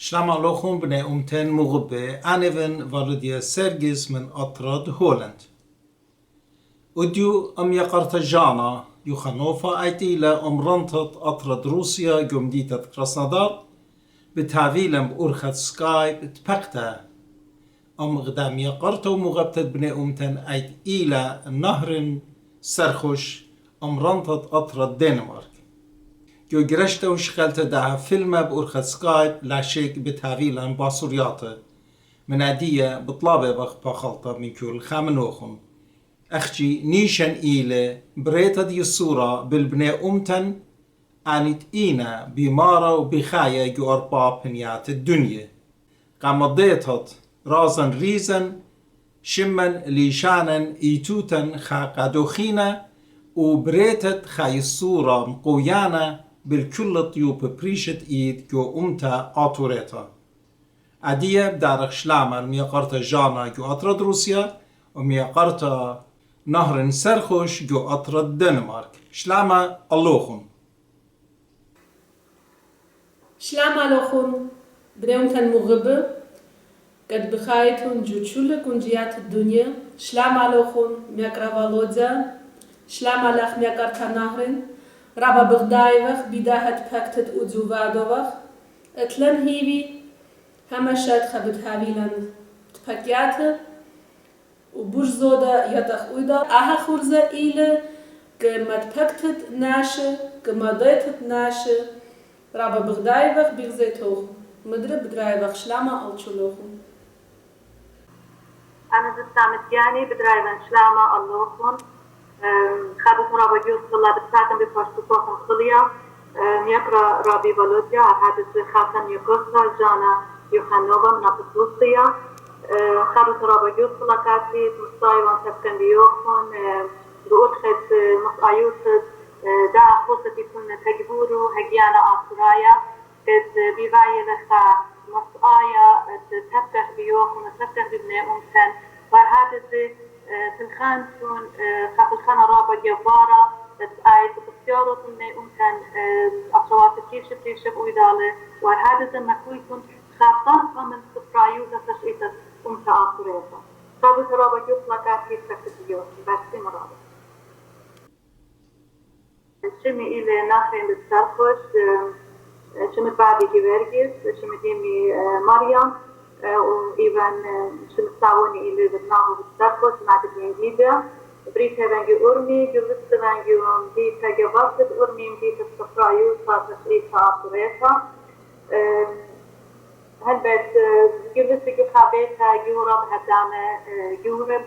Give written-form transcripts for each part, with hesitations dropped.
שלום עליכם בני אומתן מغبة أنيفن والدي سيرجيس من أطراد هولند وديو يقرت جانا يخنوفا أيتيلا رنطت أطراد روسيا جمديتة كراسنودار بتعويلم بأرخة سكايب تبقتا غدام يقرتو مغبتة بني أمتن أيتيلا نهرن سرخوش رنطت أطراد دنمارك جو گرشته و شغلته ده فيلم بأرخة سكايب لاشيك بتهاويلان باصورياته من عدية بطلابة بخلطة من كل خامنوخن أخجي نيشن إيلة بريتا دي الصورة بالبناء أمتن عنيت إينا بمارة وبخاية جو أربع بنيات الدنيا قامضيتت رازن ريزن شمن ليشانن إيتوتن خاقادوخينا وبريتت خاي الصورة مقويانا بالكل طيوب بريشت إيد جو أمتا آتوريتا عدية بدارخ شلامر ميقرتا جانا جو أطرد روسيا وميقرتا نهرن سرخوش جو أطرد دنمارك شلاما اللوخن شلاما اللوخن بريمتن مغبة قد بخايتون جو تشولك ونجيات الدنيا شلاما اللوخن ميقرا والودزا شلاما لخ ميقرتا نهرن رابا بغدايوخ بداهت باكتت أوزوفادوخ اتلن هيوي همشت خبت هاويلن تباكيات وبوش زودا يتخ اويدا اها خورزة إيلة كمت باكتت ناشة كمضيتت ناشة رابا بغدايوخ بيغزيتوخ مدرب بدرايوخ شلاما ألتشولوخو أنا زستامت يعني بدرايوخ شلاما ألوخون خابت رابا جوز الله بتساعدن بفرستوكوخن خليا يقرأ رابي بلوديا حادث خاتن يقصها جانا يوخانوبا من أبسوسيا خابت رابا جوز الله كاتي مصاي وانتبكن بيوخون بأرخت مصايوت دا خلصة يكون تجبورو Hagyana-Atouraya قد بيباية لخا مصايا تبكخ بيوخون وتبكخ ببناء أمسن وهذا تنخان تون خاطر خانا رابا جبارة تتعايد بخيارات من أمكان أصوات تيشة بويدالة وهذا المكويتون خاطر من سفرايوزة تشئيتة أمتا آتوريتا صابت رابا جبلا كاتي تكتبيوت بس مرابا شمي إلي نهرين سارخوش شمي بعدي جيفيرجيس شمي ديمي مريم وإيفان شمساوني إلي برنامج بالسرقوش مع الإنجليزية بريتها بانجي أورمي جلست بانجي مديتها جبارت أورمي مديتها الصفرايو صارت إيتها آتوريتا هلبت جلست جخابيتها يورب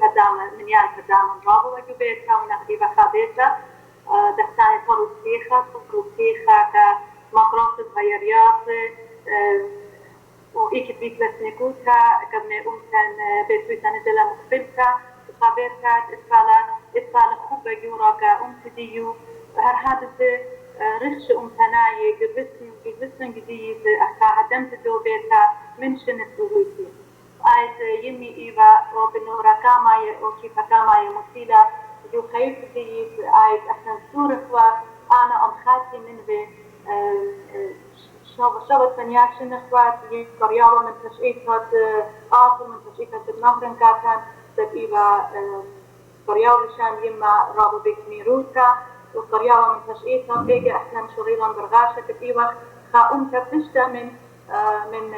هدامة منيان هدامة رابو جبيتها ونخديبها خابيتها دختاني فروسيخة كمقراصة غيريات وإيك بيت لسنكوتا قبل أمتن بيتويتا نزل مقبلتا خابرتا إسفال خوبة جورا كأمت ديو هر حادث رخش أمتناي قبسن جديد أخا هدمت دو بيتا من شنة بويتي آيت يمي إيبا وبنورا كاماي وكيفا كاماي مسيلة جو خيف ديد آيت أحسن سورخوا أنا أمخاتي من بي شبت فنياش نخوات يقرياوا من تشئيتات آخر من تشئيتات نهرن كاتن تبقيبا قرياوا لشان يما رابو بيك ميروتا وقرياوا من تشئيتات إيجا أحسن شغيلا برغاشة تبقيبا خاؤم تبشتا من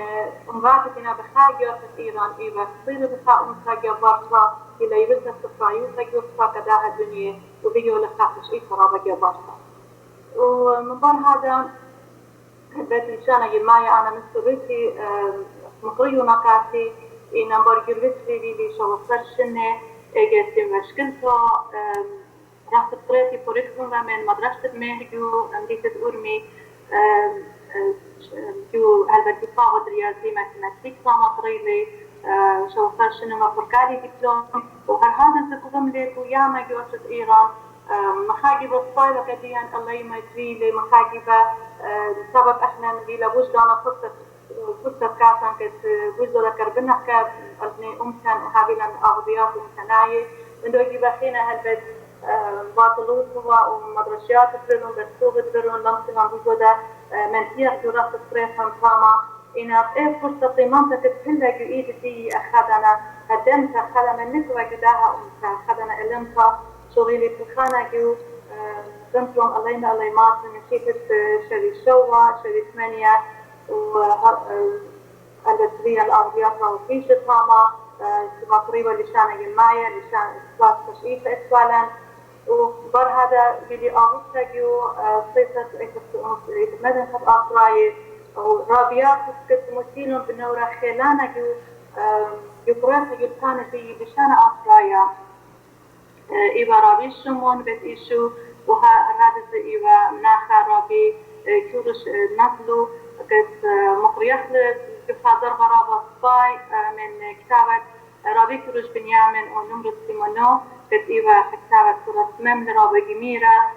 أمغاتتنا بخاجة في إيران إيبا تصير بخاؤم تاجة بارتا إلى يبسا الصفرايوتا يوصفا كداها الدنيا وبيجوا لخا تشئيتا رابا بارتا ومن بار هذا بيت شانا يمايا أنا مستويتي مقريو نكاتي إن أمبرجر ويسري لي شو وصلشنة إجت مشكلته رحت قريتي بوريكتونا من مدرسة مهجو أمديت أورمي جو هالبرتفاع رياضي ماتماتيك مطريلي شو وصلشنة مفركالي دبلوم وهذا الزكوم ليكو ياما جوشت إيران مخاجبة الصايلة كديان الله يميتريلي مخاجبة سبب احنا نجيلا وجدانا فرصة كاتن كت وجدنا كربنا كات ابني أمتن وحابيلا أغضيات ومتناية إنه يجيب خينا هالبد باطلوت هو ومدرسيات برون برسوغ برون لمسنا وجدا من هي جرات الصريحة كاما إن فرصة منطقة كلها جوئيد دي أخذنا هدمت أخذنا نكوة جداها أمتا أخذنا إلمتا شغيلي بخانة جو كنتم علينا عليمات من شيكة شري شوى شري ثمانية والبترية الأرضيات وفيش طامة تقريبا لشانة جماعية لشان إسلاس تشعيش إسوالا وبر هذا بلي أغسطة جو صيصة مدن خط أطراية ورابيات كنت مسيلون بنورة خيلانا جو يقرأت جلتانة في لشانة أطرايا إيوا رابي شمون بيت إيشو وهذا إيوا مناخا رابي كورش نطلو قد مقريخ لكفادر غرابة سباي من كتابة رابي كورش بنيامن ونمرة سيمونو قد إيوا كتابة كورس مم رابي جميرة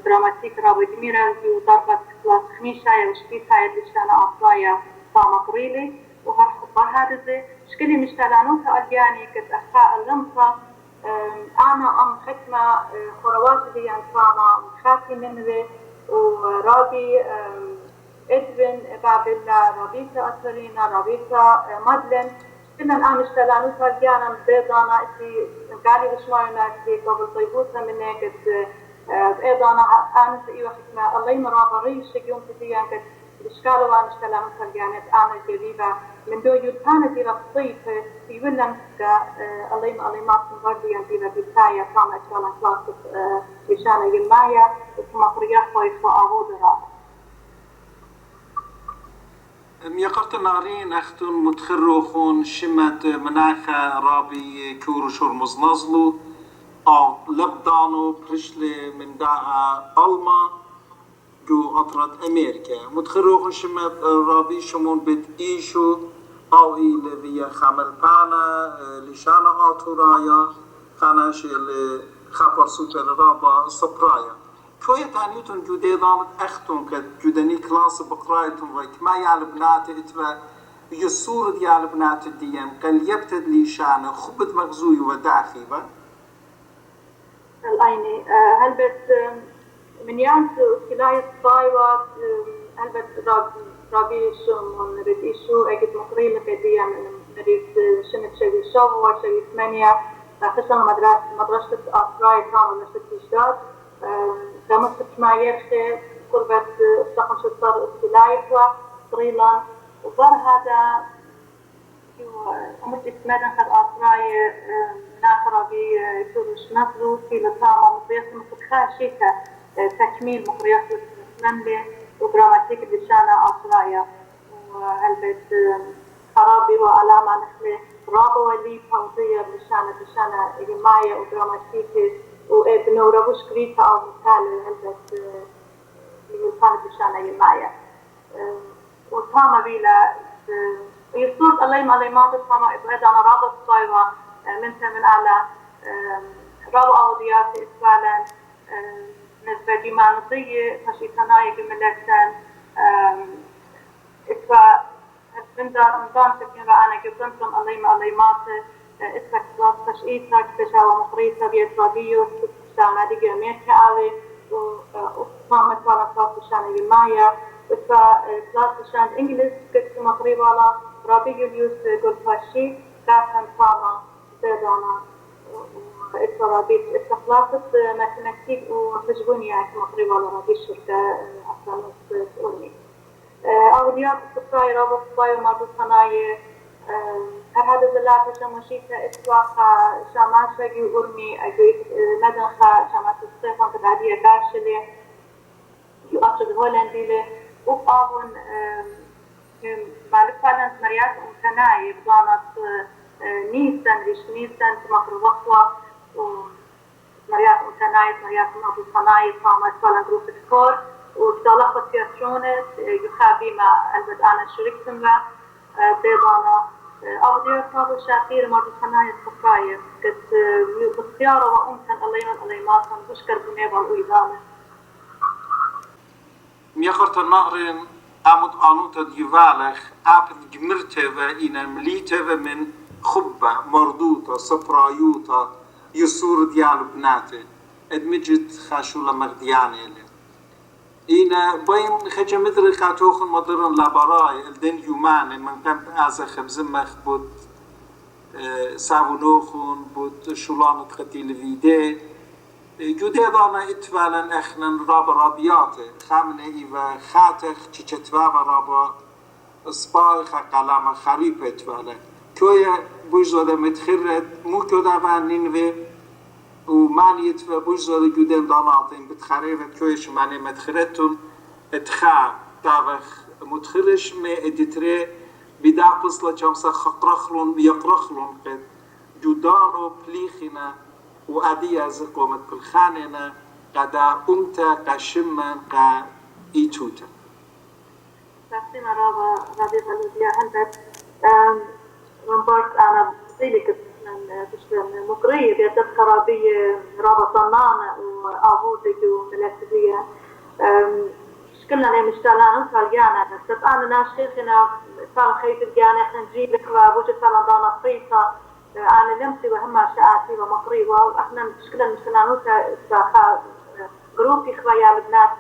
دراماتيك رابي جميرة جو ضربة كلاس خميشة وشبيتها يدشانا أطلايا فامقريلي وهرحبا هذا شكلي مشتلانوها ألياني قد أخاء اللمطة أنا أم حكمة خروات دي أنفاما خاتي منه ورابي إدوين بابلا رابيتا أسرينا رابيتا مادلن كنا الآن اشتلانوها الجانا بيضانا إتي قالي بشمارنا إتي قبل طيبوتها مني قد بيضانا أنا سئيوة حكمة الله مرابا ريش يوم تديان قد بشكاله وأنا اشتلانوها الجانا أنا الجريبة من دو يلتانة دي الصيف يولن الله ما تنبرديان دي بالتاية كما اشتلان كلاسة لشانة جماية ثم طريق طيفة أعود رابا يقرت نارين أختون متخروخون شمت مناخة رابي كورشور مزنزلو أو لبدانو برشلي من داعة ألما جو أطرد أمريكا متخروخون شمت رابي شمون بيت إيشو أو إلي ذي خامل بانا لشانا آتورايا خاناش اللي خبر سوبر رابا سبرايا كوية تانيتون جو ديضانت أختون كجوداني كلاس بقرايتون ويك ما يعلبنات إتبا يصور دي يعلبنات الديان قال يبتد لي شانه خبت مغزوي وداخي با الأيني هلبت من يانت كلاية صايوات هلبت رابي شمون نريد إيشو أجد مقريلة كديا نريد شمت شوي شوى شوي ثمانية خشنا مدرسة أطراي كامل مدرسة إجداد كمسك معايير قربة استخدم شطر استلايفة طريلا وبر هذا أمرت إسمادا خد أطراي ناخرة بكورش نظرو في لطامة مقريات متخاشيكة تكميل مقريات الإسلامية ودراماتيك لشانة أطرايا وهالبيت خرابي وعلامة نخلي رابا ولي فوضية بشانة إجماعية ودراماتيكي وابنورا وش كريتا أو مثال هلبت مثال بشانة إجماعية وطامة بيلا يصوت الله ما تصامة إبعاد أنا رابط صايبة من أعلى رابط أوضيات إسفالا نسبة ديمانطية فشيطانية جملتان إسفا من دار أمضان تكين رأنا جبنتم الله ما إسفا كلاس تشئيتك تشاوى مقريتا بيتراديو تشاوى ديجا ميركا آوي وصامة كلاس تشاوى جماعية إسفا كلاس تشاوى إنجليز كنت مقريبا على رابي يوليوس قلفاشي كاتن صامة زيدانا إسفا رابي إسفا كلاسة ماثيماتيك وتجبونيا مقريبا على رابي الشركة أفلانوس تقولني أوليات الصفراء رابط صبايا ومرضو صنايا هذا زلات شمشيكا إسواقا شاماشا جو أرمي أجويت مدنخا شامات الصيفان كدعادية كاشلي جو أشد هولنديلي وقاون معلفة مريات أمتناي بضانت نيسان ليش نيسان تمقر وقوة ومريات أمتناي مريات مرضو صنايا فامت فالان جروب الكور وبطلقة تياترونت يخابي مع البد أنا شركتم مع بيضانا أوديو صابو شاكير مرضو صنايا الصفراية قد باختياره وأمتن الله ماتن بشكر بنيبا الويدانة ميقرت النهرين أمد آنوتا ديوالخ أبد جمرته وإنا مليته من خبة مردوطة صفرايوتا يسور ديال بناته ادمجت خاشولة مغديانة لي این باین خجه مدر خاتوخن مدرن لبرای الدن یومان من قمت از خبز مخ بود ساونوخن بود شلانت قتیل ویده جوده دانا اتوالا اخنن راب رابیات خامنه ایوه خاتخ چچتوا و رابا سپای قلم خریب اتوالا کوی بوجزاده متخرت مو كده و نینوه و مانیت و بوجزاده جودن داناتين بتخريرت كويش ماني متخرتون اتخا داوخ متخرش ما اديتري بدا قصلا جامسا خقرخلون بيقرخلون قد جودانو بليخنا و ادي از قومت بالخاننا قدا امتا قشمن قا ايتوتا تقسيم رابع ربيع الوديع هلبت من بارت أنا بسيلك من تشتغل مقرية بيتت خرابية رابع صنانة وآبوتك وملاسبية شكلنا أنا مشتغلان أنت هالجانا بس أنا ناشيخنا صار خيط الجانا إحنا نجيبك ووجد فعلا دانا خيطة أنا نمسي وهما شقاتي ومقرية وإحنا شكلنا مشتغلان أنت جروبي خوايا البنات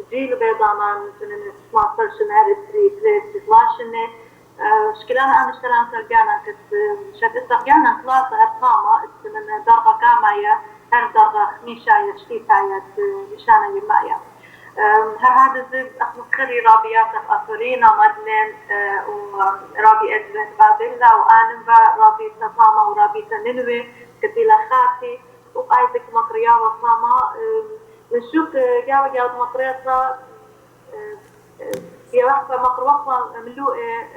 جيل بيضانا مثلا 12 نهار 13 شكلنا أنا اشتغلنا سرقانا كنت شد استرقانا كلاسة هرطامة من درجة كامايا هر درجة خميشايا شتيتايا مشانا يمايا هذا زي أخو خري رابيات أثورينا مدلين ورابي أدوين بابيلا وآنبا رابي تطامة ورابي تننوي كتيلا خاتي وقايدك مقريا وطامة نشوف جاوة مقرية في وقت مقروقة ملوءة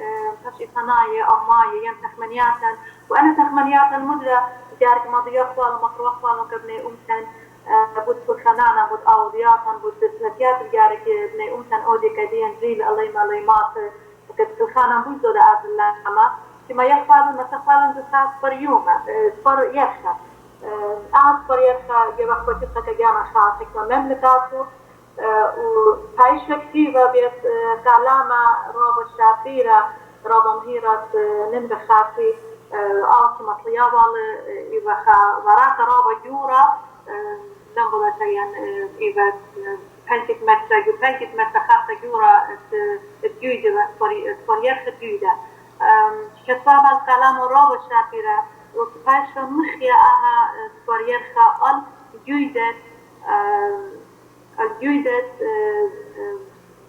تشي صناية أو ماية ين تخمنياتا وأنا تخمنياتا مدرة جارك مضيقة المقروقة وكبني أمتن بود خنانا بود أوضياتا بود سلكيات جارك بني أمتن أودي كدين جيل الله مات وكتب خانا بوزو لأب اللامة كما يحفظ مثلا بساعة فريومة فر يرخى أعد فر يرخى جبا خوتبقى كجانا خاصك ومملكاته وهايش كتيبة بيت كلامة رابا شابيرة رابا مهيرة ننبخ خافي آوكي مطليابة إيبخا وراك رابا جورة ننبغى شيئا إيبا بلكت متر خاصة جورة الجيدة فريرخ الجيدة كتابة الكلام رابا شابيرة وهايش مخيا أها فريرخ الجيدة الجيدة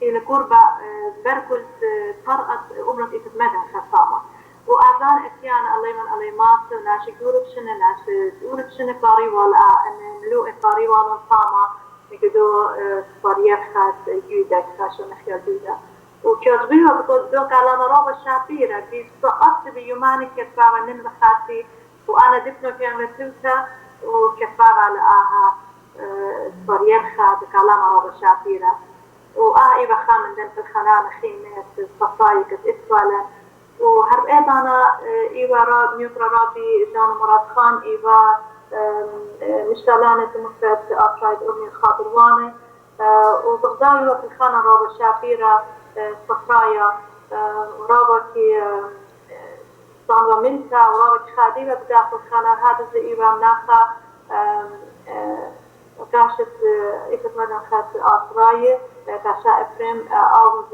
إلى قربة بركل طرقت أمرت إتمدى خصامة وأذان إتيان الله مات وناشي جورب شنة ناشي جورب شنة قاري ولا أن ملوء قاري ولا صامة يقدو فريق خاص جيدة خاشو نخيا جيدة وكذبيها بقول دو كلام رابع شابيرة بيسقط بيوماني كتبابا ننبخ خاصي وأنا دفنو في عملتوتا وكتبابا لآها فريرخا بكلام رابع شابيرة وآئبا خامن دن في الخنانة خيمات الصفايق إسفالا وهرب أيضا إيوا راب نيوكرا رابي جان مراد خان إيوا مشتالانة مفرد أبشايد أمي الخاطروانة وبغداوي في الخانة رابع شابيرة صفرايا ورابا كي صانوا منتا ورابا كي خاديبة بداخل الخانة هذا زي إيوا مناخا كاشت إكت مدن خاص أطراية كاشا إبريم أوز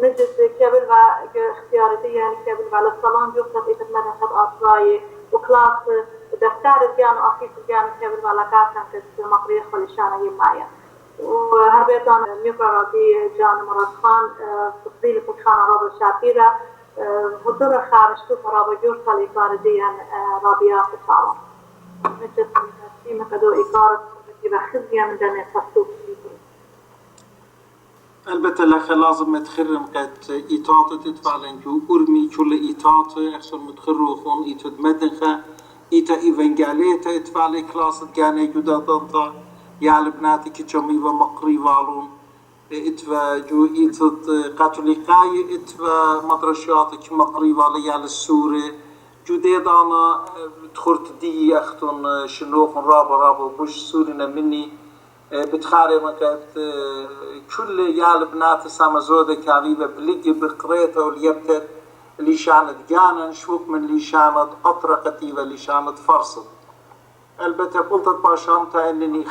نجد كابل واختيارتي يعني كابل على الصالون جوكت إكت مدن خاص أطراية وكلاس دفتر الجان وأخيس الجان كابل على كاسان كت مقرية خليشانة يمايا وهربيتان ميوكرا رابي جان مراد خان تفضيل في الخانة رابع شابيرة هدر خارج توفى رابع جورتا لإقارديا رابيات الصالون نجد فيما كدو إقارة من دم التصوف البته لخ لازم تخرم قد إيطاط تتفعلن جو أرمي كل إيطاط أحسن متخرو خون إيطاد مدنخة إيطا إيفانجاليتا اتفعلي كلاسة جاني جودا دانتا يعلى بناتي كجمي ومقري والون اتفا جو إيطاد قاتوليقاي اتفا مدرشياتك مقري والي يعلى السوري جو ديدانا تخورت دي أختون شنوخن رابا بوش سورينا مني بتخاري مكات كل يال بنات سامزودة كاريبة بلقي بقريته واليبتت اللي شانت جانا شوك من اللي شانت أطرقتي واللي شانت فرصت البته قلت باشامتا انني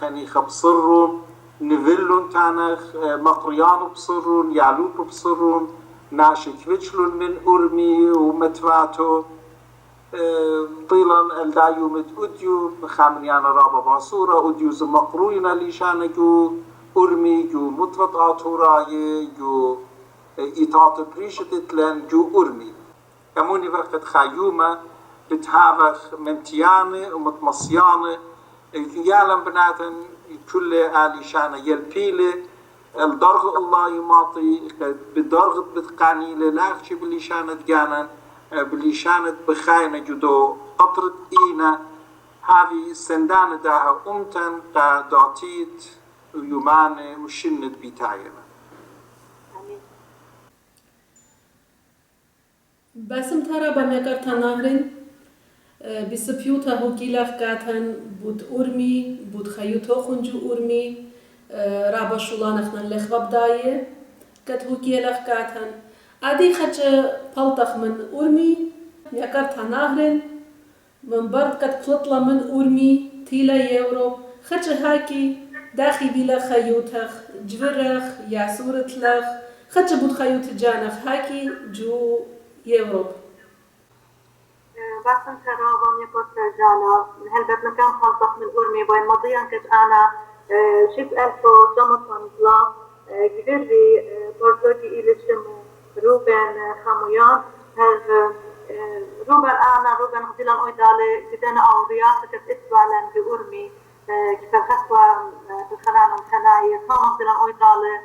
خانيخة بصرون نفلون تانخ مقريان بصرون يعلوب بصرون ناشكويتشلون من أرمي ومتواتو طيلا الدايومت أديو خامنيانا رابا باصورة أديو زمقروينا ليشانكو أرمي جو متوت آتوراي جو إيطاط بريشتتلن جو أرمي كموني وقت خيومة بتهافخ ممتيانة ومتمصيانة يعلم بناتن كل آليشانة يلبيلة الدرغ الله يماطي بدرغ بتقانيلة لاغشي بليشانة جانا بليشانة بخاينة جدو قطرة إينا هذه السندانة داها أمتن قاداتيت ويومانة وشنت بيتاينا باسم ترى بميقرتا نهرين بسبيوتا هوكيلاف كاتن بود أورمي بود خيوتو خنجو أورمي رابا شولانخنا اللخبة بداية كت هوكيلاف كاتن عادي خج بلطخ من أورمي ميقرتا نهرين من برد كت بلطلة من أورمي تيلا يورو خج هاكي داخي بلا خيوتخ جبرخ ياسورتلخ خج بود خيوت جانخ هاكي جو يوروب باسم ترابا يقول جانا هل بد مكان خلطة من أرمي وين مضيا كنت أنا شفت ألفو جمطان بلا جبري برزوجي إلى شمو روبن خامويان هل روبن أنا روبن غديلا أويدالي جدنا أوريات كنت إتبالا بأرمي كيف الخطوة في الخنان ومخناية صام غديلا أويدالي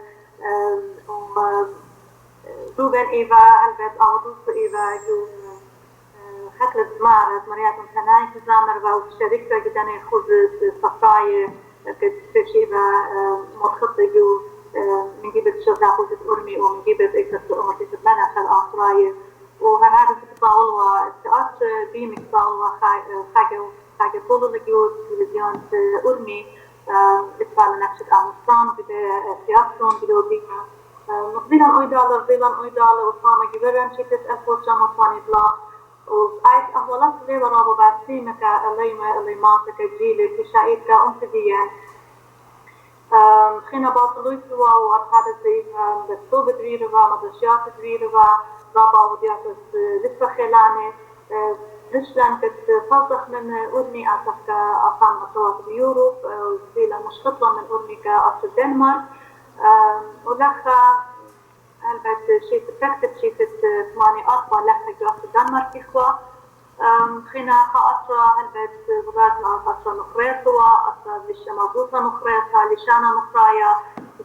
روبن إيفا هل بد أغدوس إيفا جو حكرت مارس مريات مخناي تزامر وشركة جدنا يخوض صفراية كنت في شيبة متخطة جو من جيبت شرطة خوزة أرمي ومن جيبت إكسس الأمر في سبانا خل آسراية وهذا تطاولوا استقاط بيمك تطاولوا حاجة طول الجيوز تلفزيون أرمي إتفال نكشة أمستان بدا سياسون بدو بيها مقبلا أويدالة وصامة جبران شكت أفوت جامعة بلا وآيت أهولات اللي ورابو بعسيمك اللي ماتك جيلي تشايتك أنتديا خينا باطلوي سوا وأرحاد الزيف بسوب دويروا مدشيات دويروا رابا وديات لسه خلاني رشلان كنت فضخ من أرمي أعتقد أقام مطوات بيوروب وزيلا مشخطة من أرمي كأصل الدنمارك ولخا هلبت شيء تكتب شيء ثمانية أطفال لحظة جوات الدنمارك إخوة خينا خاطرة هلبت بغاتنا خاطرة نخريطوا أصلا ليش مربوطة نخريطة ليشانا نخرايا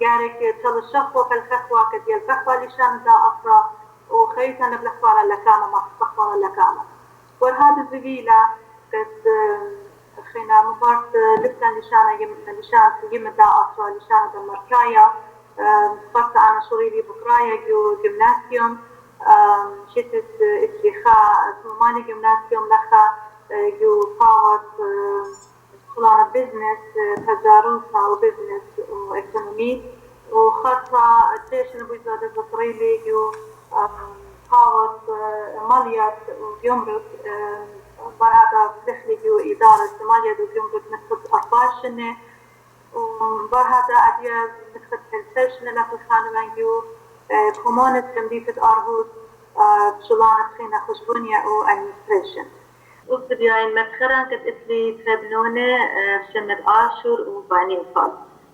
جارك تل الشخوة في الخخوة كدي الخخوة ليشان دا أصلا وخيطة نبلخوة للكامة ما خصخوة للكامة وهذا الزبيلة كد خينا مبارت لبتان ليشان يم دا أصلا ليشان دا مركايا صرت أنا شغلي بكرايا جو جيمناسيوم شتت اتخاء مالي جيمناسيوم لخا جو فاوت خلانة بيزنس تجاروسا وبيزنس واكونومي وخاصة التيشن بيزادة بطريلي جو فاوت ماليات وجمرك برهذا دخلي جو إدارة ماليات وجمرك مثل أرباشنة وبرهذا أديا مثل السيشن لك الخانمان جو كومونة تنبيفة أرهوز شلانة خينا خشبونيا أو administration وبداية مدخران كنت إتلي تبنونة شمد آشور وباني وفال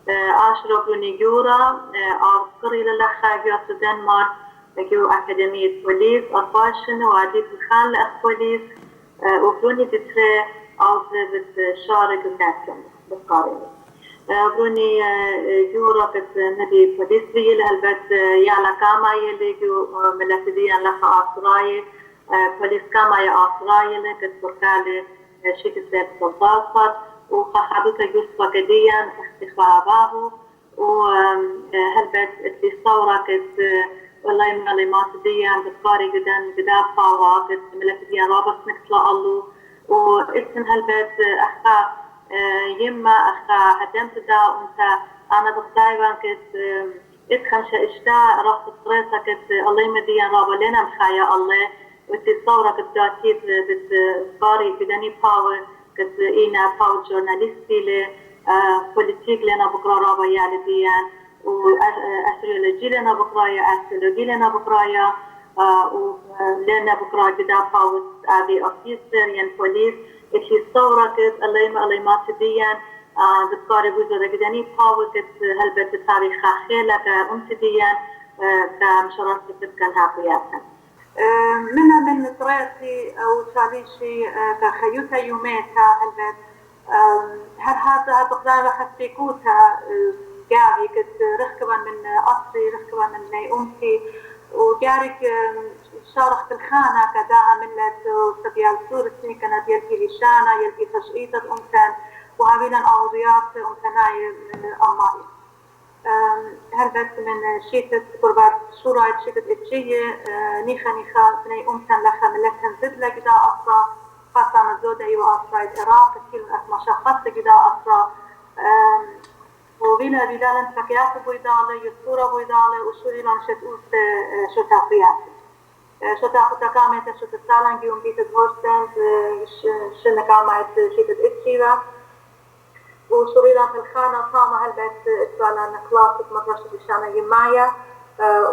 آشور وبروني جورا أذكري للخا جوات الدنمارك جو أكاديمية بوليس أرباشن وعديد الخان لأخ بوليس وبروني تتري أوزبت شارك الناسم بالقارنة بروني جورا بس ندي بوليس بيل هالبت يالا كاما يلي جو ملاتديان لخا آسراي بوليس كاما يا آسراي لكت بركالي شكل سيد صلصاصر وخاحبوتا جوسوا قديا اختخاباهو وهالبت اللي صورة كت والله من اللي ما تديان بتقاري قدام فاوا كت ملاتديان رابط نكتلا اللو وإسن هالبت أخا يما أخا هدمت دا وانت أنا بختايبان كت إتخنشا إشتا رفت الطريقة كت الله يمديان رابا لنا مخايا الله وتي صورة كت جاتيت بتقاري بداني باور كت إينا باور جورناليستي لي بوليتيك لنا بقرا رابا يالديان وأسترولوجي لنا بقرا يا أسترولوجي لنا بقرا يا ولنا بقرا قدا باوت أبي أفيسر ين بوليس إتلي صورة كت الله ما تبين بتقارب وزارة قداني باوت كت هلبت تاريخ خيلة كأنتبيان كمشارات كان هابياتن من طريقتي أو شاليشي كخيوتا يوميتا هلبت هر هذا بقدر خسيكوتا جاري كنت ركبا من أصلي ركبا من نيومتي وجارك شارخ في الخانة كداها ملت وسبيال سورتني كانت يلقي لشانة يلقي تشقيطة أمتان وهابينا الأوضيات أمتناي أمائي هربت من شيتة قربات شورايت شيتة إتشية نيخا سني أمتان لخا ملتن زد لقدا أصلا خاصة مزودة أيوة أصلا العراق كثير من أسماء شخص قدا أصلا وبينا بيدالن فكيات بويدالة يسورة بويدالة وشوري لانشت أوست شتافيات شتافتا كامت شتسالن جيوم بيتت هورستنز شنة كامت شيتت إتشيرا وشوري لان في الخانة طامة هلبت إتوالن كلاسك مدرسة بشانة يمايا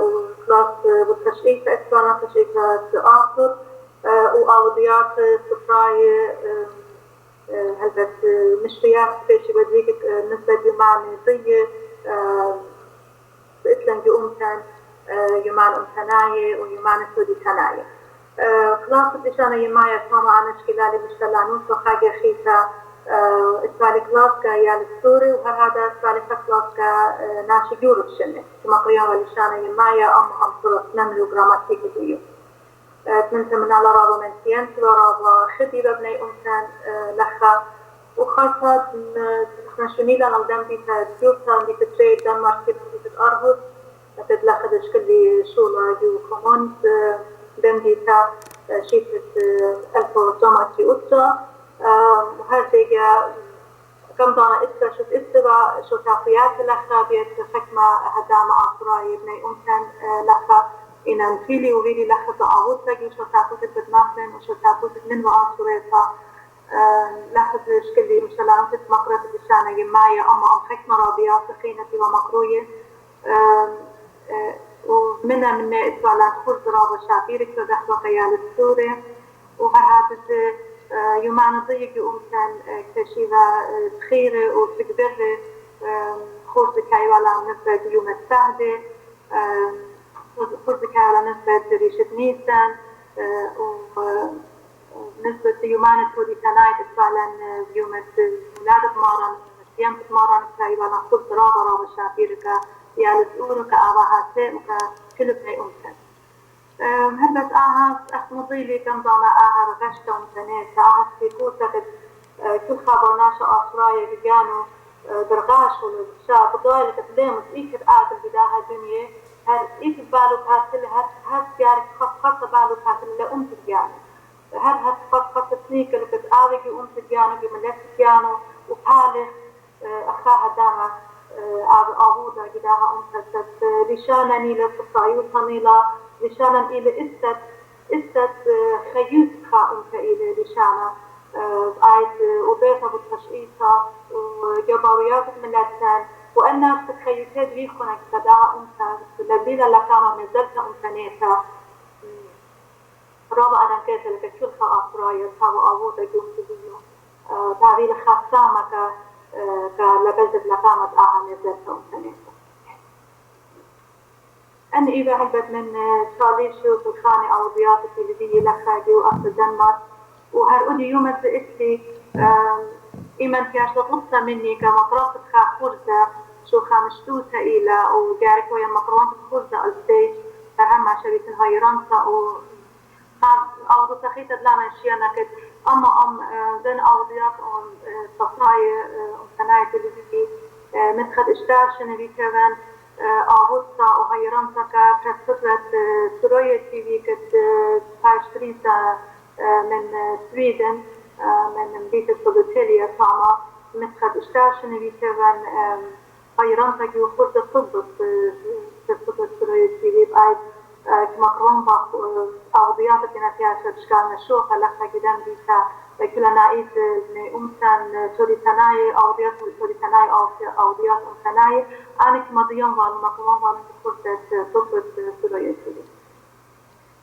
وكلاس بالتشريف إتوالن تشريف تآثر وأوضيات سفراي هلبت مشريات بيشي بديك نسبة يمان زي بإتلن يومتن يمان أمتناية ويمان سودي تناية خلاص بشانة يمايا كما عن اشكالالي مشتلانوس وخاقة خيسة اسفالي كلاسكا يال السوري وهذا اسفالي كلاسكا ناشي جورو الشنة كما قرياها لشانة يمايا أم صورة نملو جراماتيك ديو تنسى من على رابا من سيانس ورابا خديبة بني أمتان لخا وخاصة نشونيلا نقدم بيتا تيوتا بيتا تريد دنمارك بيتا أرهد أتد لخدش كلي شولا جو كومونت دم بيتا شيتة 1900 وهرزيجا كم دانا إسكا شوت إسكا شو تعطيات لخا بيت حكمة Hagyana-Atouraya بني أمتان لخا إن نفيلي وفيلي لخا تعاود لقي شو تعطيت بناهرين وشو تعطيت من وآسوريتا لخد شكلي مشلانتت مقرة بشانة يمايا أما أم حكمة رابيات خينتي ومقروية ومنها من إتوالان خرز رابا شابيرك ودحوة خيال السوري وهرهاتت يومان ضيق أمتان كشيفة تخيرة وتكبر خرز كايوالا نسبة يوم السهدة خرز كايوالا نسبة ريشة نيسان نسبة يومان تودي تنايت إتفالا يوم ولادة مارن سيامة مارن كايوالا خرز رابا شابيرك يالس أورك آباها وكل بني أمتن هلبت أخت مضيلي كم دانا غشتا أمتنيت في كورتا كل خبرناش أطرايا بيجانو درغاش ولا شاب ضايل كتلام إيكر آدم بداها دنيا هر إيكر بالو بهاتل هر سيارك خط بالو بهاتل لأمت بيانو هر خط سنيكر كت آذي أمت بيانو بملك بيانو وبالغ أخاها داما أعودا قداها أمتت لشانا نيلة الصعيوطة نيلة لشانا إلى إستت خيوط خا أمتا إلى لشانا آيت وبيتها بالتشقيطة وجباريات من الأجسان وأنها تخيطات بيخونا قداها أمتا لبيلا لكاما نزلتها أمتانيتا رابع أنا كيف لك كل خا أطرايا تابو أعودا قمت بيو تعبيل خاصامك كلبزت لقامة نزلت أمتنيتا أن إذا هلبت من شاليشو في الخانة أو ضيافتي التي لخاجي وأخذ دنمارك وهرقودي يوم إسلي إيمان فيهاش لطلبتا مني كمطرافة خورزة شو خامشتوتا إلى وجارك ويا مقروانة خورزة الستيج فهما شريط الهايرانسا أو تخيط دلانا شيانا كد أما دن أوضيات صفاية وصناعي تلفزيوني متخد إشتار شنبي كمان أغوصة وهيرانسا كفترة سوريا تيفي كد 23 من سويدن من بيت الصدوتيليا طاما متخد إشتار شنبي كمان هيرانسا كي وخورة صدت في سوريا تيفي بقايد كمقرون بأغضيات بنا فيها شرشكال نشوف هلا خاقدان بيتا كلا نعيد أمتن توري تناي أغضيات توري تناي أغضيات أمتناي أنا كمضيان والمقرون والمقرون تطبط سوريتي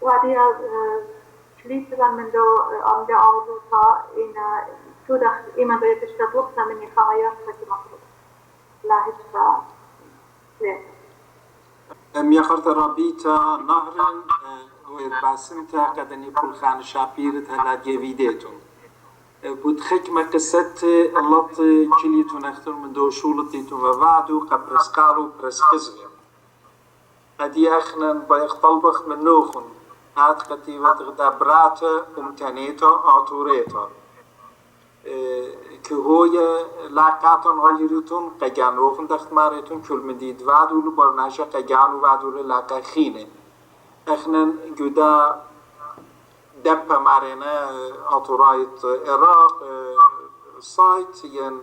وهذه كليسة من دو أم دو أغضوطا إن تودخ إما بيتشتطلقنا مني خاير فكي مقرون لا هجفة يخرت رابيتا نهرن وباسمتا قدني كل خان شابيرت هلا ديفيديتون بود خكمة قصة اللط كليتون اختر من دو شولتيتون ووعدو قبرسقارو برسخزويا هدي اخنن بايختلبخ من نوخن هاد قتيبة غدا براتا امتانيتا آتوريتا كهوية لاقاتون غاليروتون قيان روخن دخت ماريتون كل مديد وعدولو برناشا قيانو وعدولو لاقا خينه اخنن جدا دبا مارينا آتوراية عراق سايت ين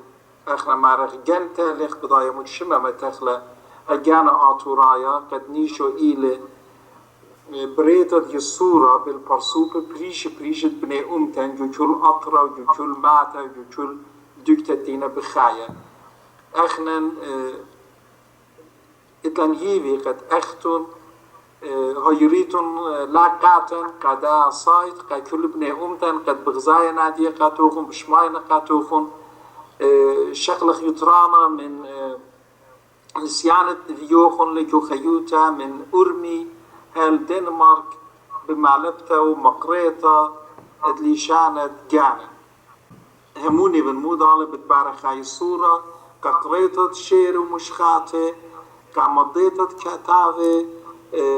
اخنا مارخ جنتا لخ بداية متشمة متخلى Hagyana-Atouraya قد نيشو إيلي بريتت يسورة بالبرسوب بريشت بني أمتن جو كل أطرة جو كل ماتا جو كل دكتتين بخايا اخنن اتلن هيفي قد اختن هيريتن لاقاتن قدا صايت قد كل بني أمتن قد بغزايا نادية قاتوخن بشماينا قاتوخن شقلخ يترانا من نسيانة فيوخن لجو خيوتا من أرمي هل دنمارك بمعلبتا ومقريتا ادليشانة جانا هموني بالمودالة بتبارك هاي الصورة كقريتا شير ومشخاتي كمضيتا كتافي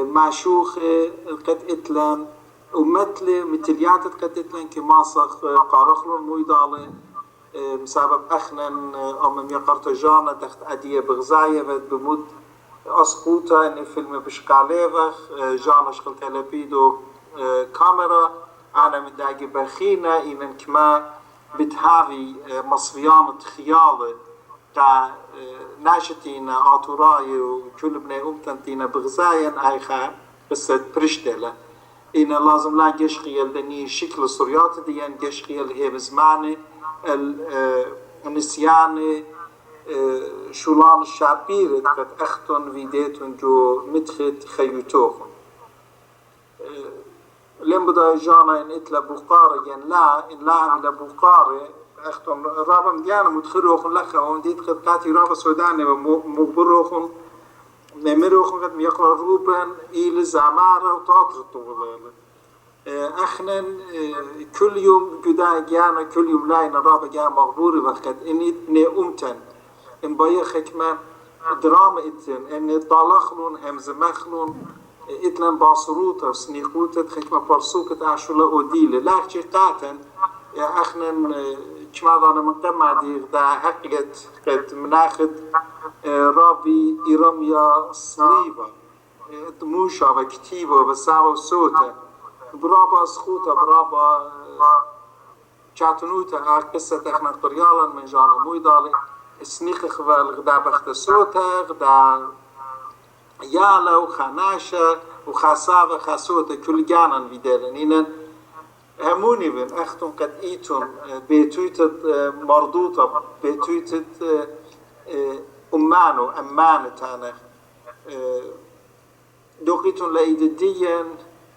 معشوخة قد اتلان ومثل متليات قد اتلان كماسخ قارخلون مويدالة مسبب اخنن امم يقرتجانا تحت اديه بغزايه بمود اسقوطه ان فيلم بشقاليغ جانا شغل تلبيدو كاميرا انا من داقي بخينا ان كما بتهافي مصريان خياله تا ناشتين آتوراي وكل بني أمتنتين بغزاين ايخا قصة برشتلة إن لازم لا جشخيل دني شكل الصريات ديان جشخيل هي بزماني النسيان شولان الشعبير قد اختن فيديتون جو مدخت خيوتوخن لم بدا جانا ان اتلا بوقارة ين لا ان لا من بوقارة اختن رابا مديانا مدخروخن لخا ومديت قد قاتي رابا سوداني ومقبروخن ممروخن قد ميقرا روبن إيل زعمارة وطاطرتو غلالة اخنن كل يوم جدا جانا كل يوم لاينا رابا جانا مغبوري وقت اني ابني امتن ان بايا خكمة دراما اتن ان طالخلون همزمخلون اتلن باصروتا وسنيقوتا خكمة برسوكة عشولا اوديلة لاخشي قاتن يا اخنن كما دانا من قمع دي دا حقيقت قد مناخد رابي إرميا صليبا موشا وكتيبا وبساوة وصوتا برابا سخوتا برابا شاتنوتا قصة احنا قريالا من جانا مويدالي سنيخ خوال غدا بخت صوتا غدا يالا وخناشا وخاسافة خاسوتا كل جانا فيدالن إنن هموني بن اختن قد ايتون بيتويتت مردوطة بيتويتت امانو امانتانا دوقيتون لايدديا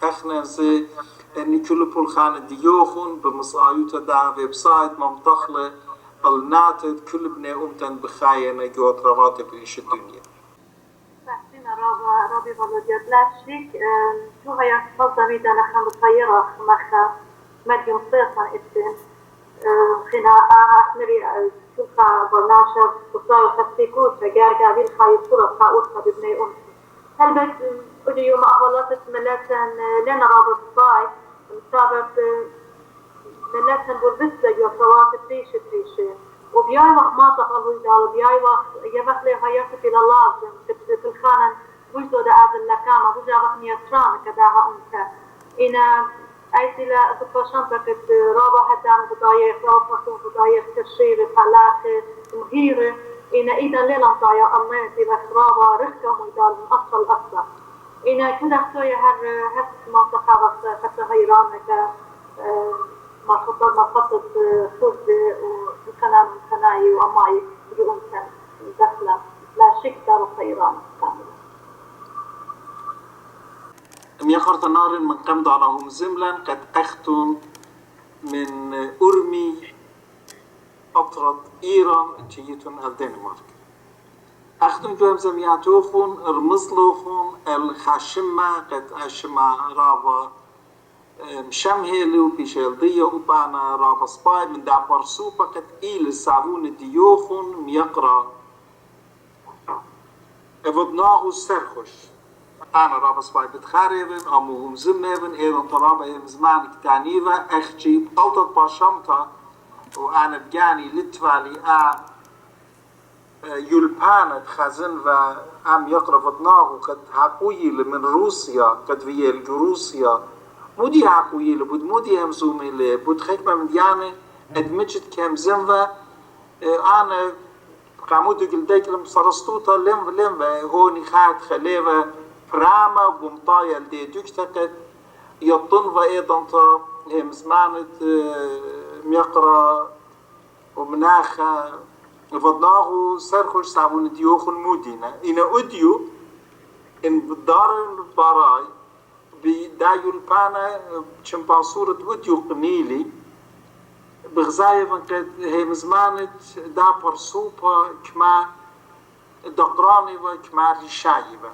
اخنا زي اني كل بولخان ديوخون بمصايوتا دا ويب سايت ممتخلة الناتد كل بني امتن بخاينة جوات رواتي بريش الدنيا تحسين رابي فالوديات لا شيك شو هي تفضل ميدا نحن بطيرة مخا مديم صيصا اتن خنا احمري شوفها برناشة بصار خسيكوت فجار قابل خايف صورة خاوتها ببني أمتي هل بس أجي يوم أهولات ملاتن لنا رابط صاي مسابق ملاتن بربسة جو صوات تريشة وبياي وقت ما تخلوا يدالوا بياي وقت يبقى لي هياك في اللازم في الخانة بوجدوا دا آذن لكامة بوجا وقت نيتران كداها أمتا إنا أيتي لا تفاشن بكت رابع هدان بداية رابع بداية تشرير فلاخ مهيرة إن إذا ليلا ضايا أمانتي بس رابع رخكة ميدال من أصل إن كل أختي هر منطقة وقت حتى هيرانك ما خطط خبز وكلام ثنائي وأماي يوم كان دخلة لا شك دار خيران كاملة. يقرت نارن من قمد علىهم زملا قد أختن من أرمي أطرد إيران تيتون الدنمارك أختن جواب زمياتوخون المصلوخون الخاشمة قد أشمع رابا مشمهلو بشيلدية وبانا رابا سباي من دعبر سوبا قد إيل السعبون ديوخون ميقرا افضناهو سرخوش أنا رابا سباي بتخاريبن أموهم زميبن إيران طرابا يمزمان كتانيفا أخجي بطلطة باشمتا وأنا بجاني لتفالي يلبانة خزن وأم يقرأ فضناه قد حقويل من روسيا قد فيل روسيا مودي حقويل بود مودي همزوميل بود خكمة من ديانة ادمجت كمزن أنا قامودو قلديك لم صرستوتا لم هوني خات خليفة براما بمطايا لدي دوكتا يطن وإيضا همزمانة ميقرأ ومناخا فضناه سرخوش سعبون ديوخن مودينا إن أديو إن بدار الباراي بدايو البانا شمبانصورة أديو قنيلي بغزاية من قد هي مزمانة دا برسوبة كما دقراني وكما رشاية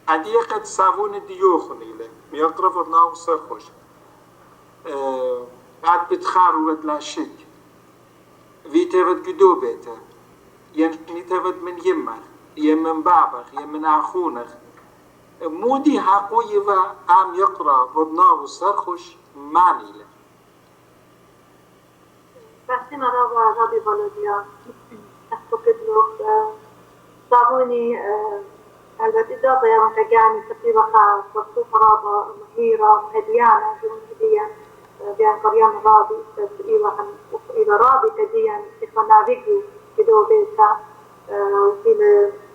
أدي قد سعبون ديوخن إلي ميقرأ فضناه سرخوش قد بتخارو لا شك في تفد قدو بيته يعني تفد من يمه من بابخ من أخونخ مودي حقوي وعم يقرأ فضناه سرخوش معني له بحثنا رابي بلديا أفكد له صابوني البته إضافة يا متجاني تقريبا خاصة رابا مهيرة هديانة جون هديان بيان قريان رابي إلى رابي كديان إخوانا فيديو كدو بيتا وفي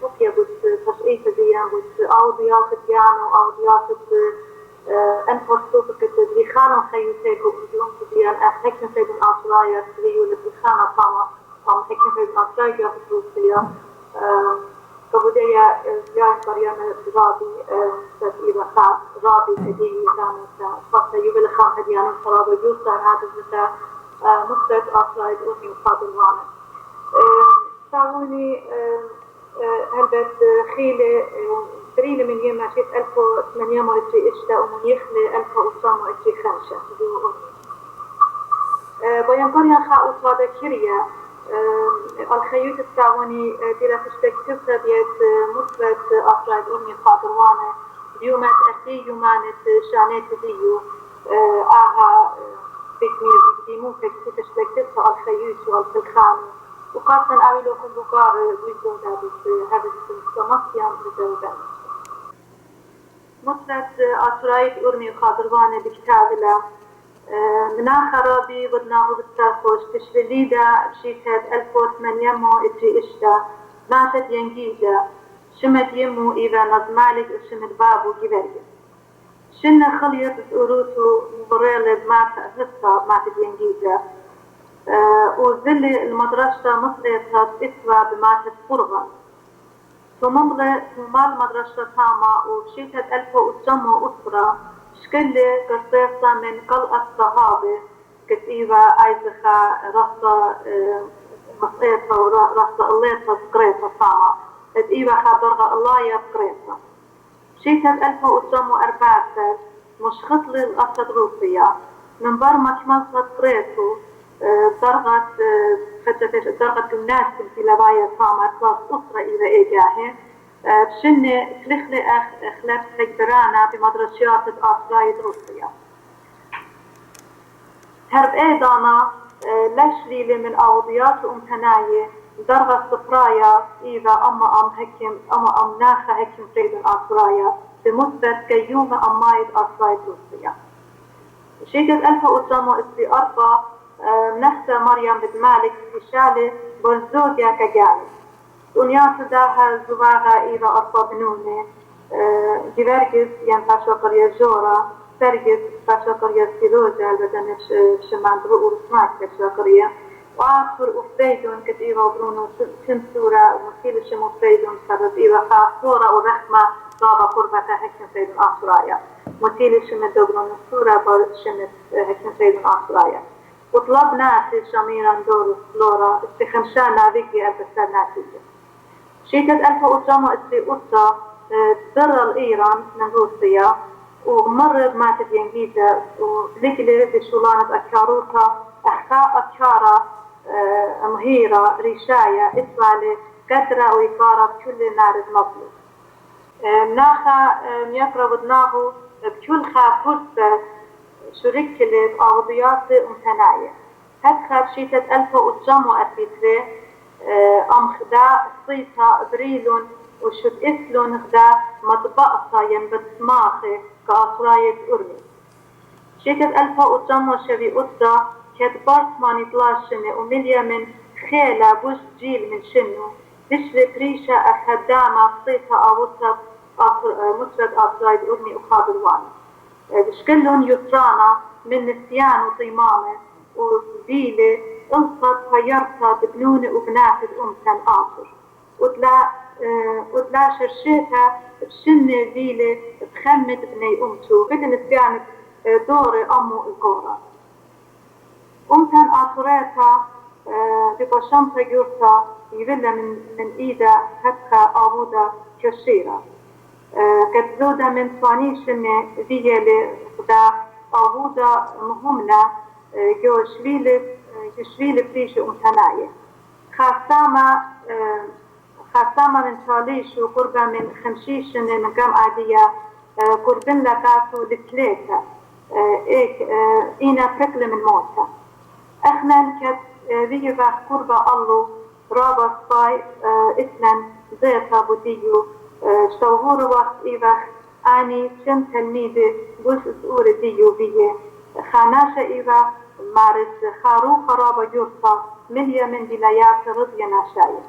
الوقية بود تشعيت ديان بود أوديات ديانو أوديات أنفرسوك كتدري خانو خيوتيكو بجون ديان هكذا سيدن أطرايا تريو لبخانة طام هكذا سيدن أطرايا في روسيا كبداية جاي قريان رابي تسئيل رابي كدي كانت فقط يبل خام هديان الصرابة جوسا هذا الزكاة مختلف أطرايا أمي وقادروانا صاروني هلبت خيلة تريلة من يوم عشيت 1800 اتري اشتا ومن يخلي 1900 اتري خمسة بيان قريان خاء أطرادا كيريا الخيوط التعاوني ديرا تشتك تبتا بيت مصرة أطراد أمي قادروانة يومات أخي يومانت شانات ديو آها بيتمير بيديمو تشتك تبتا الخيوط والخلخاني وقاسا أولو كنبقار ويزو هذا السمسيان بدوبان مصرة أطراد أمي قادروانة بكتابلا مناخ رابي ودناه بالسرخوش تشفليدا بشيكات 1800 اتري اشتا ماتت ينجيدا شمت يمو إذا نظمالك وشمت بابو جبالي شن خليط أروتو مبريل مات هسا ماتت ينجيدا وذل المدرسة مصريتها إسوا بماتت فرغا ثم المدرسة تاما وبشيكات 1900 أسرة شكل قصيصة من قلعة الصحابة كتيبة عايزة رصة مصيصة ورصة الليصة سقريصة صامة كتيبة خبرها الله يا سقريصة شيتها 1904 مش خطلي الأسد روسيا من برمج مصر سقريصو درغت الناس في لباية صامة كلاس أسرة إذا إيجاهي بشنة خلخلة أخلاق تكبرانا بمدرسيات أطراية روسيا هرب إيضانا لشليلة من أوضيات أمتناية درغة صفرايا إذا أما ناخة هكم سيد أطرايا بمثبت كيومة أمايد أطراية روسيا شيكت 1904 نفسها مريم بن مالك في شالة بوزوجيا كجاني ونياس داها زواغا إذا أرطى بنونة جيفارجس يعني باشاقرية جورا سرجس باشاقرية سيروجا البدنش شمان برؤور سماك باشاقرية وآخر أفريدون كتيبا وبرونو شمسورة ومثيل شمو أفريدون سبب إيوة فاصورة ورحمة رابا قربة هكذا سيدون أطرايا مثيل شمو دوبرون الصورة برشمة هكذا سيدون أطرايا وطلبنا في شميرا دور فلورا استخمشانا بيكي أبسال ناتيجة شيكت 1900 ضرر إيران من روسيا ومرض ماتت ينجيزة ولكلي بشولانة أكاروتا أحقاء أكارا مهيرة ريشاية إسرائيل قدرة وإفارة بكل نارد مطلوب مناخا يقرب دناغو بكل فرصة شركة أوضيات امتناية هكذا شيكت 1900 أم خدا صيتا بريلون وشد إسلون خدا مطبقتا ينبت سماخي كأطراية أرمي شيكت 1900 كد بارتماني طلاشنة ومليا من خيلة بوش جيل من شنو بشري بريشة أخدامة صيتا أوسط مسرد أطراية أرمي وخابروان بشكلهم يطرانا من نسيان وطيمامة وزيلة انصت فيرتا ببنونة وبنافذ أمتن آخر وطلا شرشيتها بشنة زيلة بخمت بني أمتو بدن سيانة دوري أمو القورة أمتن آخريتها ببشمتا يورتا يبلا من إيدا هتخا أبودا كشيرة قد زودا من صاني شنة زيلة خدا أبودا مهمنا جوشويل بريش امتناية خاصامة من شاليش وقربة من 50 سنة من قام عادية قربن لقاتو لثلاثة إينا فكل من موتى احنا كت بيجي قربة الله رابا صاي إثنان زيتا بوديو شوهور وقت إيبخ آني شن تلميذة بوش أسؤول ديو بيه خاناشة إيبخ مارس خارو خرابة جرصة مليا من ولايات رضية ناشاية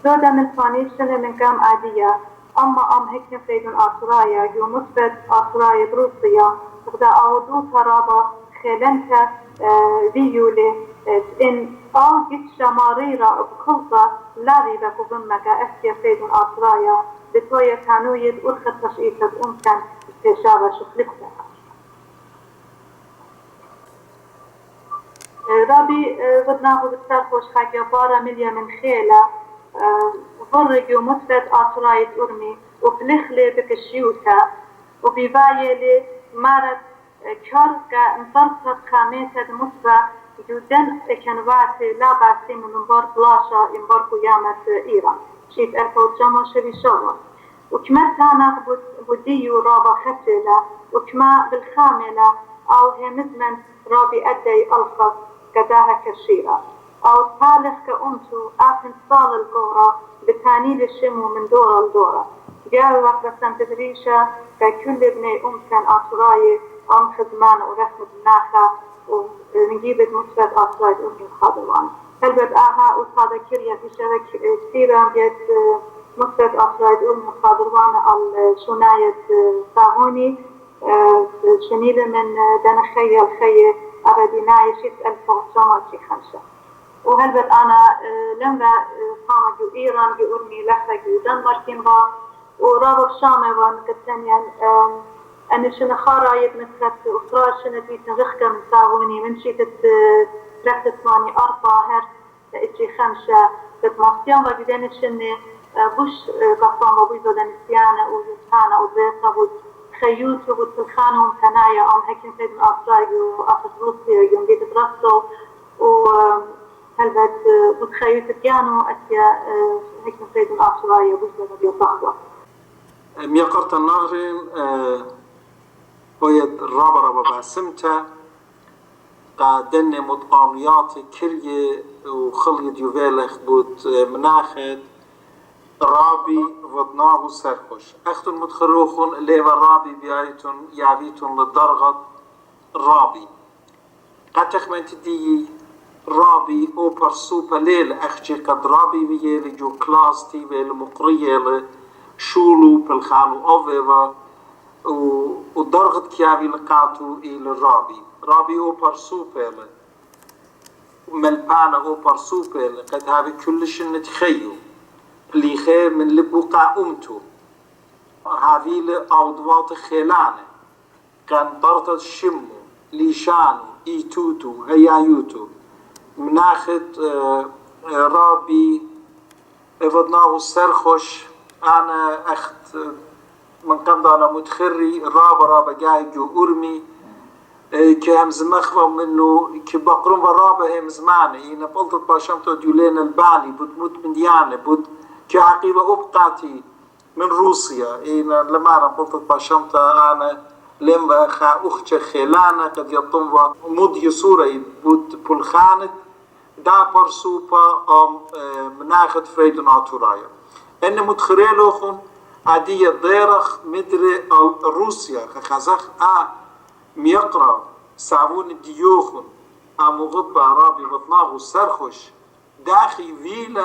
زودة من 20 سنة من قام عادية أما هكنا فيدون أطرايا جو مثبت أطرايا بروسيا وقدا أعودو خرابة خلنتا ديولي إن جيت شماريرا بخلطة لا ريبك وبمك أسكي فيدون أطرايا بطوية تانوية أرخد تشئيسة أمكن استشابة شخلقتها رابي بدناه بالسرخوش خاكي بارا مليا من خيلة ضرقي ومثبت أطراية أرمي وفلخلي بكشيوتا وبيبايلي مارت كاركا انطرطت خاميسة مصبع جودن كنواتي لا باسي من انبار بلاشا انبار قيامة إيران شيت 1900 وكما تانا بوديو رابا خسلة وكما بالخاملة أو همزمن رابي أدي ألفظ قداها كشيرة أو صالح كأمتو آفن صال القورة بتانيل الشمو من دورة لدورة جاء وقت تدريشة ككل ابني كان أطراية أم خدمان ورحمة الناخة ونجيبت مثبت أطراية أمي الخاضوان هلبت آها وصادة كريا في شبك كثيرة بيت مثبت أطراية أمي الخاضوان الشناية ساهوني شنيلة من دنخية الخية أبديناي شيت 1905 وهلبت أنا لما قامت جو إيران جو أرمي لحظة جو دنماركين با ورابط شامي وانكتنيا أن شنخارا يتمثلت أسرار شنتيت رخكة من ساغوني من شيت 3 4 هرت إجي 5 تتماسيان وجدين الشنة بوش قصان وبيزو دنسيانة وزيسانة وزيسة خيوط وبتلخانة ومتناية أم هكين سيد من أطراي وأخذ روسيا يوم بيت براسو وهلبت بتخيوط كيانو أسيا هكين سيد من أطراي وبيزو بيطاقوا ميقرت النهرين باید رابا باسمتا قادن مطعاميات كريه وخلي ديوفيلخ بود مناخد رابي ودناه سرخوش اختن متخروخون ليوا رابي بيايتون يعبيتون للدرغط رابي قد تخمنت دي رابي اوبر سوبا ليل اخجي قد رابي بيالي جو كلاس تي بالمقرية شولو بالخانو أوفيفا ودرغت كيافي لقاتو إلى رابي أو برسوبيلا ملبانا أو برسوبيلا قد هذا كلش نتخيو اللي خير من لبوقع أمتو هذه الأوضوات خلانة كان طرطة الشمو ليشانو إيتوتو هيايوتو مناخد رابي افضناه سرخوش أنا أخت من قمض أنا متخري رابا جاي جو أرمي كهم زمخفة منه كبقرون ورابا هم زماني إنا بلطت باشمتو ديولين الباني بتموت من ديانة كعقيبة أبقاتي من روسيا إنا لما بلطت باشمتا أنا لما خا أختي خيلانة قد يطنوا مضي صورة بولخانت دا برسوبا مناخد Hagyana-Atouraya إن متخريلوخن عادية ضيرخ مدري روسيا خزخ ميقرا سعبون الديوخن مغبى رابي بطناه سرخوش داخي فيلا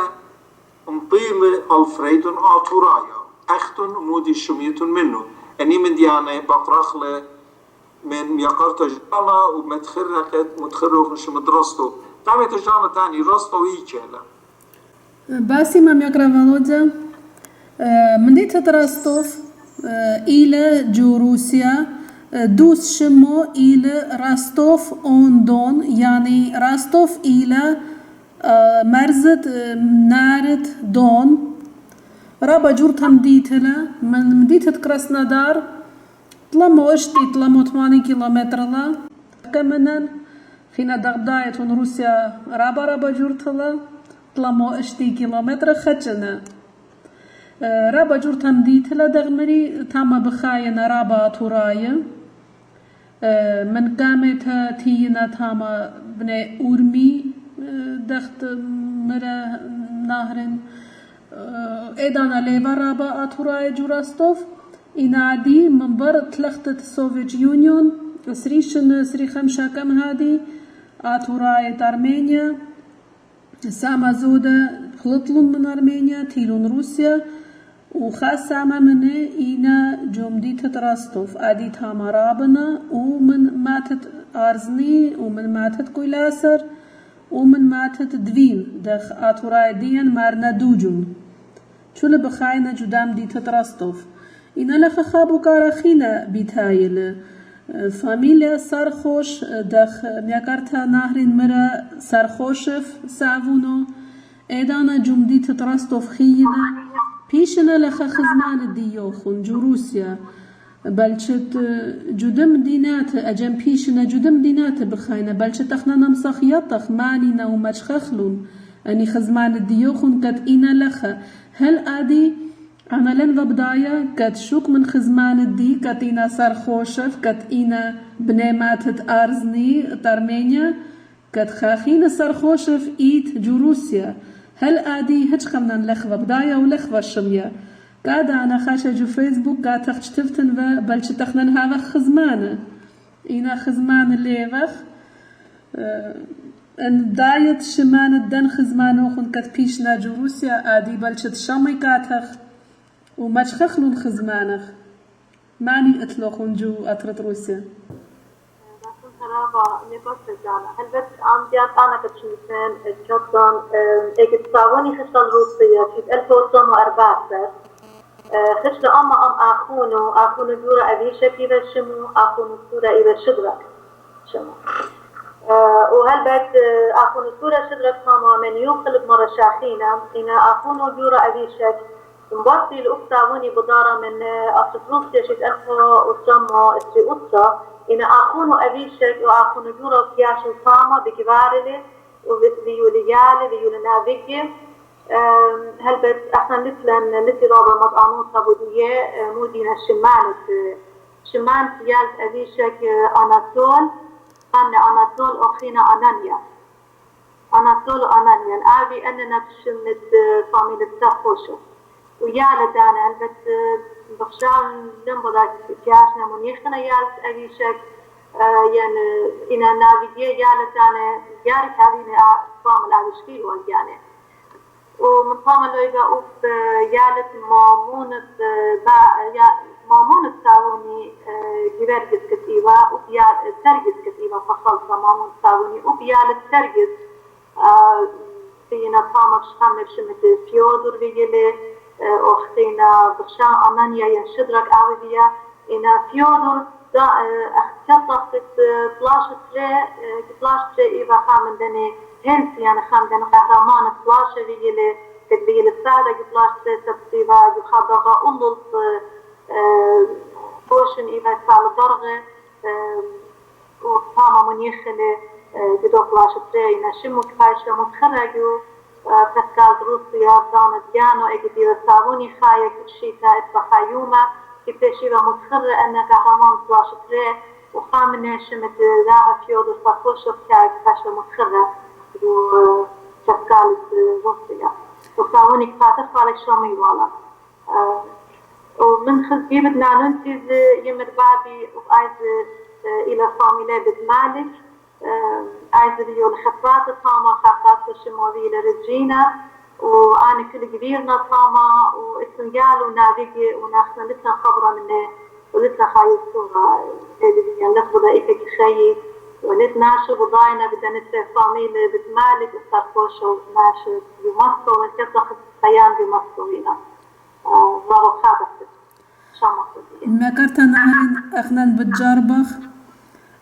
مطيلة Hagyana-Atouraya أختن مودي شميتن منه أني من ديانة بطرخلة من يقرت جانا ومتخرخن شمدرستو تعمل جانا تاني رستو إيكيلا باسي مام يقرأ فالودزا منديت رستوف إلى جوروسيا دوس شمو إلى راستوف أون دون يعني راستوف إلى مرزت نارت دون رابا جورتها مديتلا من مديتة كراسنودار طلمو اشتي 8 كيلومتر لا كمنا فينا دغداية روسيا رابا جورتلا طلمو اشتي كيلومتر خجنا رابا جورتها مديتلا دغمري تاما بخاينا Hagyana-Atouraya من قامتها تينا تاما بني أورمي دخت مرا نهرن إدانا ليفا Hagyana-Atouraya جوراستوف إنادي من بر تلختة السوفيت يونيون سري خمشة كم هادي Hagyana-Atouraya أرمينيا ساما زودة خلطلون من أرمينيا تيلون روسيا وخاص ساما منه إينا جمديتة راستوف آدي تاما رابنا ومن ماتت أرزني ومن ماتت كويلاسر ومن ماتت دوين دخ Hagyana-Atouraya ديان مارنا دوجون شول بخاينا جدام ديتة راستوف إنا لخ خابو كاراخينا بيتايل فاميليا سارخوش دخ مياكارتا نهرين مرا سارخوشف سافونو إيدانا جمديتة راستوف خينا بيشنا لخ خزمان الديوخون جوروسيا بلشت جدم دينات أجم بيشنا جدم دينات بخاينا بلشت اخنا نمسخ يطخ مانينا ومجخخلون أني خزمان الديوخون كت إنا لخ هل آدي أنا لن ببداية كت شوك من خزمان الدي كت إنا سارخوشف كت إنا بنيماتت أرزني ترمينيا كت خاخين سارخوشف إيت جوروسيا هل آدي هج خمنا لخوة بداية ولخوة الشمية قاعد أنا خاشة جو فيسبوك قاعد تختفتن بلش تخنن هذا خزمانة إنا خزمان الليفخ ان دايت شمان الدن خزمانو خن كت بيشنا جوروسيا آدي بلشت شامي كاتخ ومجخخلون خزمانخ ماني اتلوخون جو أطرت روسيا هل بس عم ديال أنا كتشوفين جدا اكتساوني خشل روسيا في 1914 خشل أما أخونو جورا أبيشك إذا شمو أخونو سورة إذا شدرك شمو وهلبت أخونو سورة شدرك تماما يوخلب مرة شاخينا إن أخونو جورا أبيشك مبطي الأكتاوني بدارة من أصل روسيا شد 1903 إن أخونو أبيشك وأخونو جورا كياشو تاما بكبارلي وبيوليالي بيولنافيكي هلبت احنا مثل رابع مطعمون صابودية مودينا شمان سيالت أبيشك أناتول أناتول أخينا أناتول أبي أننا تشمت فاميلة سارخوشو ويالا دانا هلبت بخشال لنبضاك كياشنا منيخنا يالت أبيشك يعني إنا نافيدية يالا دانا يارك هذين فامل أبيشكي والجاني ومن طامة لويبا أوف يالت مامون التاوني جبرجت كتيبا وبيال ترجت كتيبا فخلصة مامون التاوني وبيالت ترجت فينا طامة بشخان بشمت فيودر بيجلي أختينا بخشان أنانيا ينشدرك أعوذية إنا فيودر اختطفت بلاشت إيبا خامن دني هنس يعني خامن دني قهرمان بلاشة بيجلي كتبيل السادة بلاشت تبسيبا يخاضغا أولوط بوشن إيبا سال درغة وطامة من يخلي بدو بلاشت إنا شمو كفايشة متخرجو بسكال روسيا دانت جانو اجدي وساوني خايا كتشيتا اتبخايوما كيفاشيبا متخرة أن كهرمان بلاشت وخامن شمت داها فيودر ساركوشوف كفاشة متخرة وشكالة روسيا وساوني كفاتر فالك شامي والا ومن خزيبتنا ننتز يمر بابي وعايز إلى فاميلة بتمالك عايز بيو الخطات الطامة خاطر شموذي لرجينا وأنا كل كبيرنا طامة واسم قالوا نابيجي وناخنا لسنا خبرة منه ولسنا خايف صورة يعني لفظة إيكا كخيي ولسناشر وضاينا بدنا فاميلة بتمالك وصاركوش وناشر بمصر ونكتخ بيان بمصر هنا ضارو خابت ما كرتا نهرين أخنان بتجاربخ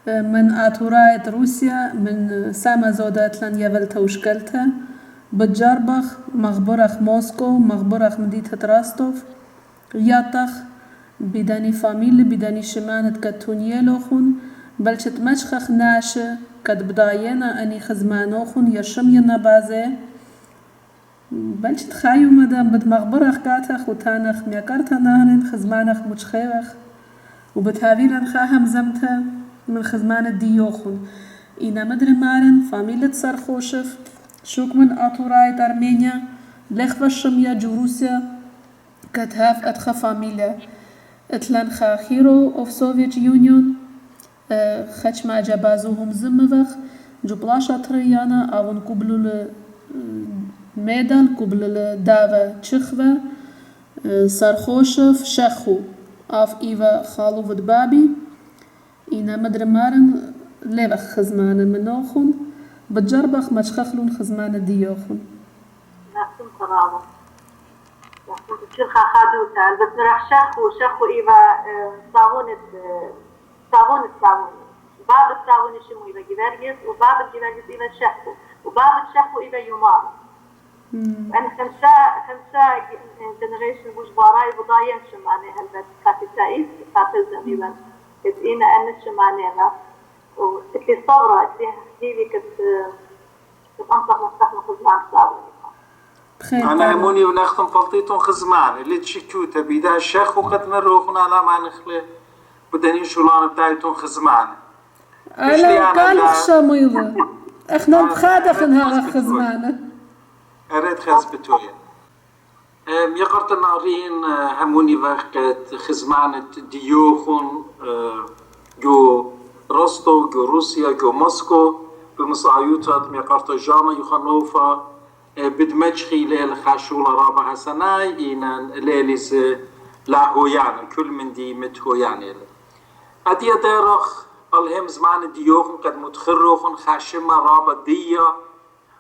من آتوراية روسيا من ساما زودات لن يفلتا وشكلتا بتجاربخ مغبرخ موسكو مغبرخ مدينة راستوف ياتخ بداني فاميل بداني شمانة كتونيلوخون بلشت مشخخ ناشة كد بداينا أني خزمانوخون يشم ينبازي بلشت خايو مدام بد مغبرخ كاتخ وتانخ ميكارتا نهرين خزمانخ مجخيوخ وبتهابيلا خاهم زمتا من خزمان الديوخون إنا مدري مارن فاميلة سارخوشف شوك من آتوراية أرمينيا لخفة الشمية جوروسيا كتهاف أدخى فاميلة اتلان خاخيرو أوف سوفيت يونيون خش ما جبازوهم زمبخ جبلاشا تريانا أو نقبلوا الميدال قبل دافا تشخفة سارخوشف شخو أف إيفا خالو ودبابي إنا مدري مارن ليبخ خزمان منوخون بتجربخ مشخخلون خزمان ديوخون نحن تراوة نحن تشخا خادوتا بس راح شخو إيفا صابون باب الصابون شمو إيفا جبارجس وباب الجبارجس إيفا شخو وباب الشخو إيفا يومار أنا خمسة جنريشن بوش باراي بضاين شماني هالبس كافي تايس كافي زميبا كتقينا أنا شمانيها وإتلي صبرة إتلي حبيبي أنصح مستحمل خزمان صابوني أنا هموني ونختم فلطيتون خزمان اللي تشكوتا بيدا الشيخ وقد نروخنا لا مع نخلي بدنين شولان بتاعتون خزمان أنا قال شاميضة إحنا بخادخن هذا خزمانة أريد خاص بتويا يقرت النارين هموني وقت خزمانة ديوخون جو روستو جو روسيا جو موسكو بمصايوتات ميقرت جانا يخنوفا بدمجخي ليل خاشولة رابع سناي إن ليليز لاهويان كل من دي متهويان أدي دارخ الهم زمان ديوخون قد متخروخون خاشمة رابع ديا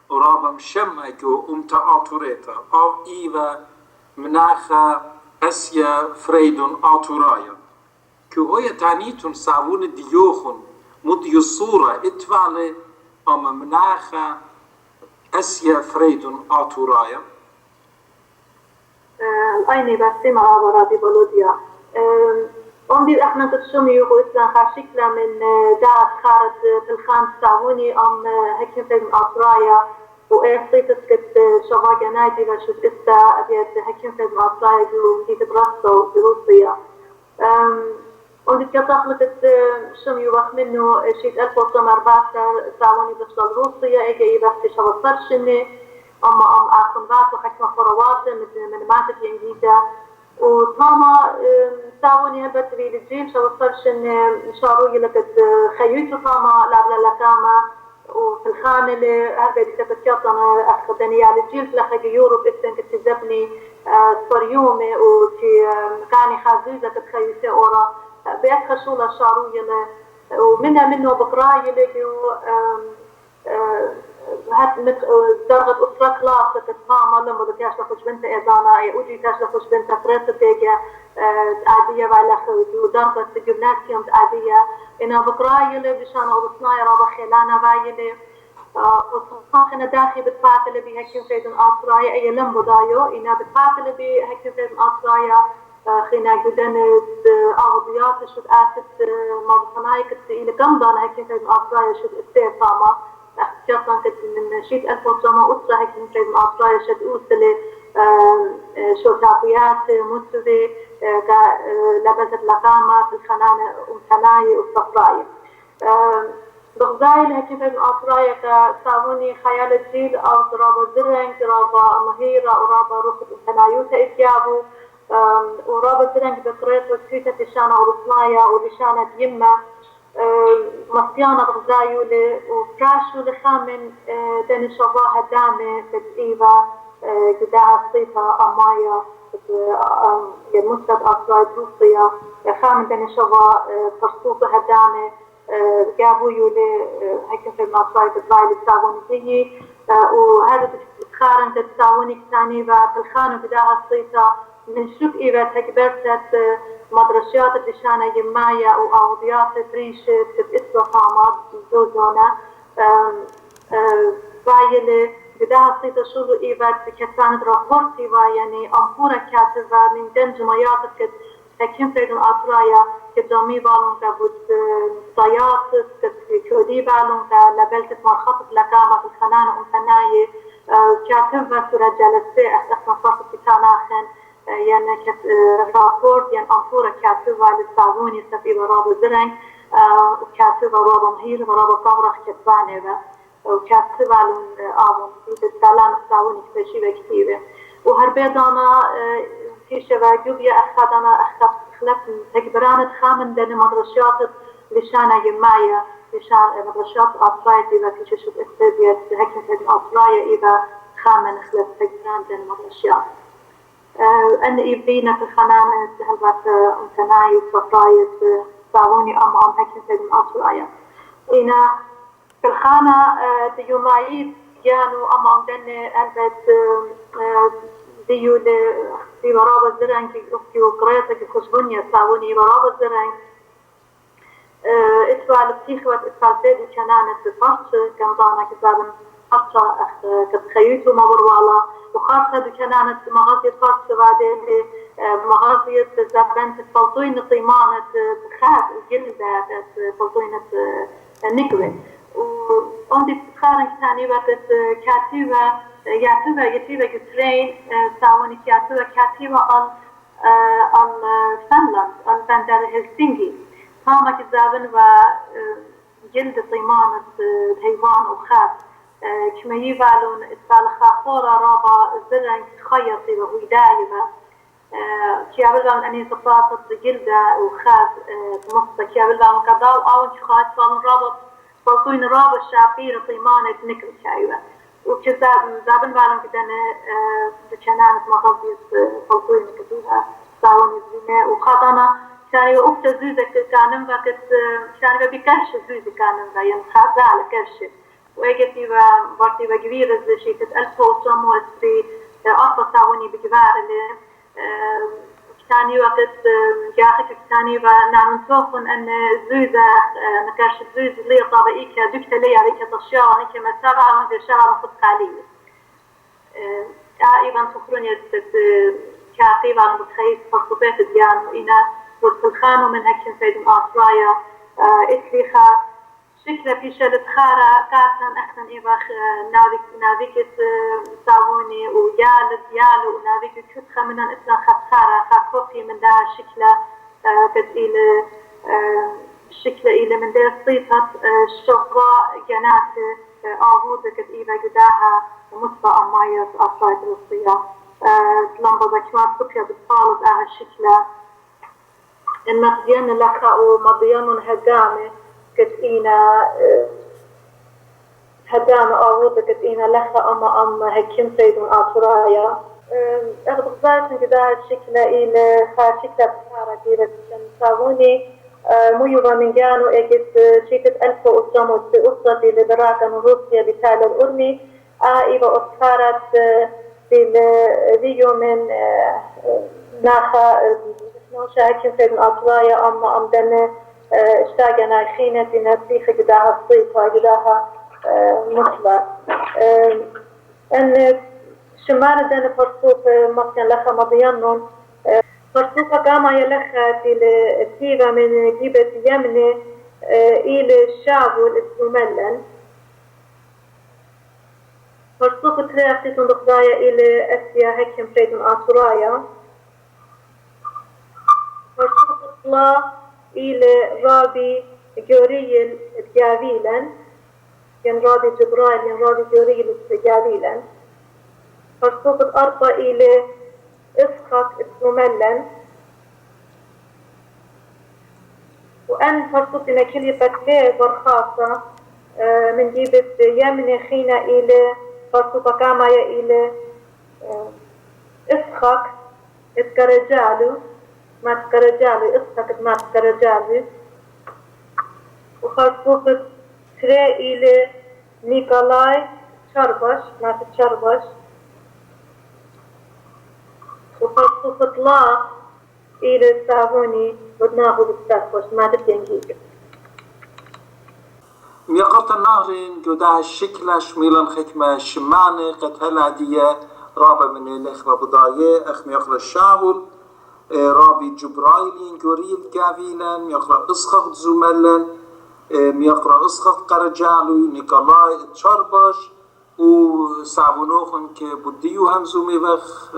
ورابا مشمع جو آتوريتا أو إيفا مناخا أسيا فريدون آتورايا كو هي تانيتون ساوون ديوخون مديو الصورة اتفالي أما مناخا أسيا فريدون آتورايا الأيني باسي مرابا رابي بولوديا أمدي احنا تتشمي يوغو إسلام خاشكلا من داعت خارج بالخام ساووني أم هكين فريدون آتورايا وإحصيتت كت شواجة ناجي لشوف إستا أبيت هكين فريدون آتورايا جو دي تبرستو بروسيا ودي كتخلقت شمي وقت منه شيت 1914 ساووني بشتغل روسيا إيجا يبحثي شوصرشني أما آخنبات وحكمة خروات من ماتت ينجيدا وطاما ساوني هبت بي الجيل شوصرشن شاروي لكت خيوتو طاما لابلا لكاما وفي الخانة اللي هذا اللي تبتيطنا أخذني على الجيل لخي يوروب إتن كتزبني صريومي وكي مكاني خازوزة كتخيسي أورا بيت خشولة شاروية ومنها منه بقراي لجو هات درجة أسرة كلاس كتفاهمة لما بدياش لخش بنت إيضانا يقولي تاش لخش بنت فريسة تيجي عادية بعد ودرجة جيمناسيوم عادية إنها بقراي اللي بشان أغرصناي رابا خيلانا بايلي وصاخنا داخل بتفاعل بهكين سيدن آسرايا أي لمبو دايو إنها بتفاعل بهكين سيدن آسرايا خينا جدن أغضيات شد آسد مرضناي كت إلى كم دان هكين سيدن آسرايا شد استيفاما احتياطا كت من شيد 1900 هكين سيدن آسرايا شد أوسلي شوشافيات مستوي لبست لقامة في الخنانة أمتناي والصفراي بغزايل هكي في الأطراية كساوني خيال الجيل أو رابا زرنك رابا مهيرة ورابا روح التنايوتا إتيابو ورابا زرنك بكريت وسكيتة تشانا ورصنايا ولشانة يمة مصيانة بغزايولي وفراشو لخامن دين شواها دامي بتقيبة قداها الصيفة أمايا المسد أطراي بروسيا خامن دين شوا فرصوصة هدامي جابوا يولي هيك في المصاي بتلاقي التعاون فيه وهذا تخارن التعاون الثاني في الخانة بداها الصيفة من شوك إيبات هيك برتت مدرسيات اللي يمايا أو أوضيات بريش بتسوى فامات زوزونا بايلي بداها الصيفة شو إيبات كانت رابورتي يعني أمبورة كاتبة من دنج مياطك هكين سيدن آترايا كجامي بالون كبود ضياط كودي بالون كلبلت مرخطط لكامة في الخنانة أمتناية كاتبة سورة جلسة أحسن فرصة كتاناخن يعني رابورت يعني أنفورة كاتبة للصابوني سفي برابو زرنك وكاتبة رابو مهير ورابو قمرخ كتبانة وكاتبة لون آمون السلام الصابوني كتشيبة كتيبة وهربيضانا في شباجوبيا أخذنا خلف تكبران خامن دين مدرسيات لشانة يمايا لشان مدرسيات أطراية إذا في شو استبيت هكذا في أطراية إذا خامن خلف تكبران دين مدرسيات أن إبينا في الخنانة هلبات أمتناي وصفراية صاوني أم هكذا في أطراية إنا في الخانة ديومايد جانو أم دين هلبات ديو دي برابة الزرنك أختي وقريتك الخشبونية صاوني برابة الزرنك إتفال التيخوة إتفال بيدي كانانة فرش كان ضانا كتابا فرشة كتخيوتو مبروالا وخاصة دي كانانة مغازية فرش بعدين مغازية زبنت فلطوينة طيمانة بخاف وجلدة فلطوينة نكوة وعندي بتخارن كتاني وقت كاتبة يتيبة جترين ساوني كاتبة عن فنلاند عن بندر هلسنكي هاما كذابن وجلد طيمانة الحيوان وخاف كما يبالون إتبال خاخورة رابا زرن خيطي وهيدايبة كيابلان أني تطاطت جلدة وخاف مصة كيابلان قضاو أو انتخاط فالون رابا فالطوين رابا الشعبير طيمانة نكر شايبة وكذا زابن بالهم كدنا بكنانة مغازية فلطوين كتوها ساوني الزينة وخاطنا كانوا وقت زوزة كانوا وقت كانوا بكرش زوزة كانوا يعني خاطة على كرش وأجتي وبرتي وكبيرة زي كت 1900 أصلا ساوني بكبار اللي كاني وقت جاخك كاني ونعم نتوقن أن زوزة نكرش زوزة اللي طابعيك دكتة لي عليك تشيار عليك مسابعة وانت شارع نخط خالية أيضا تخرون يدت كاقيبا متخيص فرصوبات ديان وإنا والسلخانو من هكين سيدن آسرايا إسليخا شكرا في شلت خارة كاتن أحسن إيباخ نافيكت ساوني يالو ونافيكت كتخا من إسلام خارة خاكوكي من دا شكلة إلى شكلة إلى من دا صيفة شغاء جنات آهودة كتئيبا قداها ومصفى أماية أسرايا الوصية لنبا ذكوان سكيا بتطالب آها الشكلة المخزيان لخا ومضيان هدامة كتئينا هدانا أعوضك إنا لخا أما هكين سيدون آتورايا أغضب ذات كده شكلة إلى شكلة بسارة كده تشمساوني ميوبا من جانو اجت شيكت 1900 اللي براكا من روسيا بتال الأرمي إيبا أسفارت بالفيديو من ناخا نوشا هكين سيد الأطرايا أم دنا اشتاقنا خينة نسيخ قداها الصيفة قداها مطلع أن شمال دنا فرصوف مكان لخا مضيانون فرصوفة كاما يلخا التيبة من جيبة يمني إلى الشعب السوملن فرصوفة تريقتي تنضقضايا إلى أسيا هكيم فريدون آتورايا فرصوفة طلا إلى رابي جوريل الجاويلن ين رابي جبرائيل ين رابي جوريل الجاويلن فرصوفة أربع إلى إسقاط السوملن وأن فرصتنا كلمة ليه برخاصة من جيبة يمن خينا إلى فرصة كامايا إلى إسقاط إسكرجالو ما تسكرجالو إسقاط ما تسكرجالو وفرصة تري إلى نيكولاي شربش ما تتشربش وفرصة لا إلى الصابوني بدناغو بالسرخوش ما تتنجيك ميقرت النهرين جودها الشكلة شميلا خكمة شمانة قتل عدية رابع من الإخوة بضاية أخ ميقرأ الشاول رابي جبرايلين جوريل جافيلا ميقرأ إسخق زملا ميقرأ إسخق قرجالو نيكولاي تشربش وسعبونوخن كبديو همزو ميبخ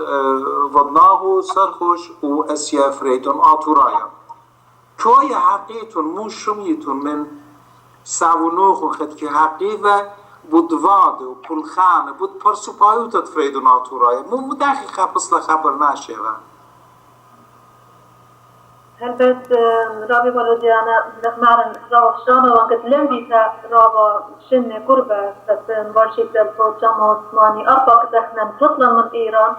ودناهو سرخوش وأسيا فريدون آتورايا كوية حقيتون مو شميتون من سعبونوخن خد كحقيقة بدواد وبلخانة بود برسو بايوتت فريدون آتورايا مو داخل خبص لخبر ناشيغا هلبت رابي ولديانا معنا رابا الشامة وانكت لمبيتا رابا شنة قربة ست مبارشيك الفوتشام عثماني أربع كتخنا تطلع من إيران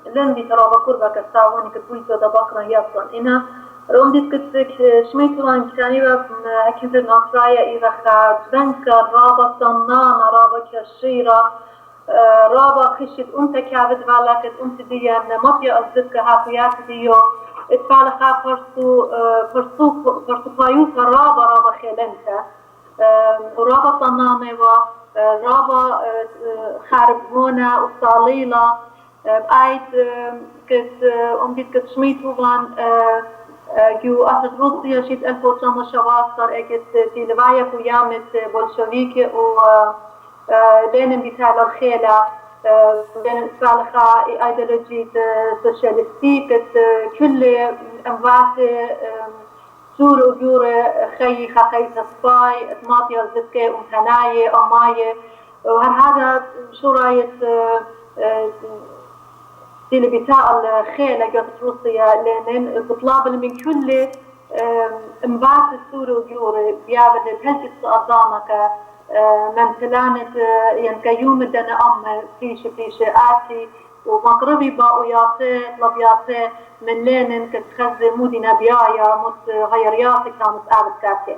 لمبيتا رابا قربة كتاواني كتبويتو دا بقرا يابطان إنا رمديت كتك شميتو عن كتانيبا هكذا ناصرايا إذا خاد بنكا رابا صنانا رابا كشيرة رابا خشت أمتا كابد غالاكت أمتا ديان مطيا أصدقك هاقيات ديو اتفعلها فرصو بايوتا رابا خيلنتا ورابا صنامي ورابا خارب هنا وصاليلة بآيت كت أمديت كت شميتو غان جو أخذ روسيا شيت 1917 اجت تيلفايا كويامت بولشويكي و لينن بتاع الخيلة لأن إسرائيلها إيديولوجية سوشياليستية كل أموات سور وجور خي تصفاي ماضية زكي ومتناية أماية وهذا شو رايت اللي بتاع الخيلة جت روسيا لأن بطلاب من كل أموات سور وجور بيابد الهلك قدامك ممثلانة ينكيوم دنا أم فيش آتي ومقربي باوياتي لبياتي من لينن كتخزي مودي نبيايا مت غيرياتي كانت آبت كاتي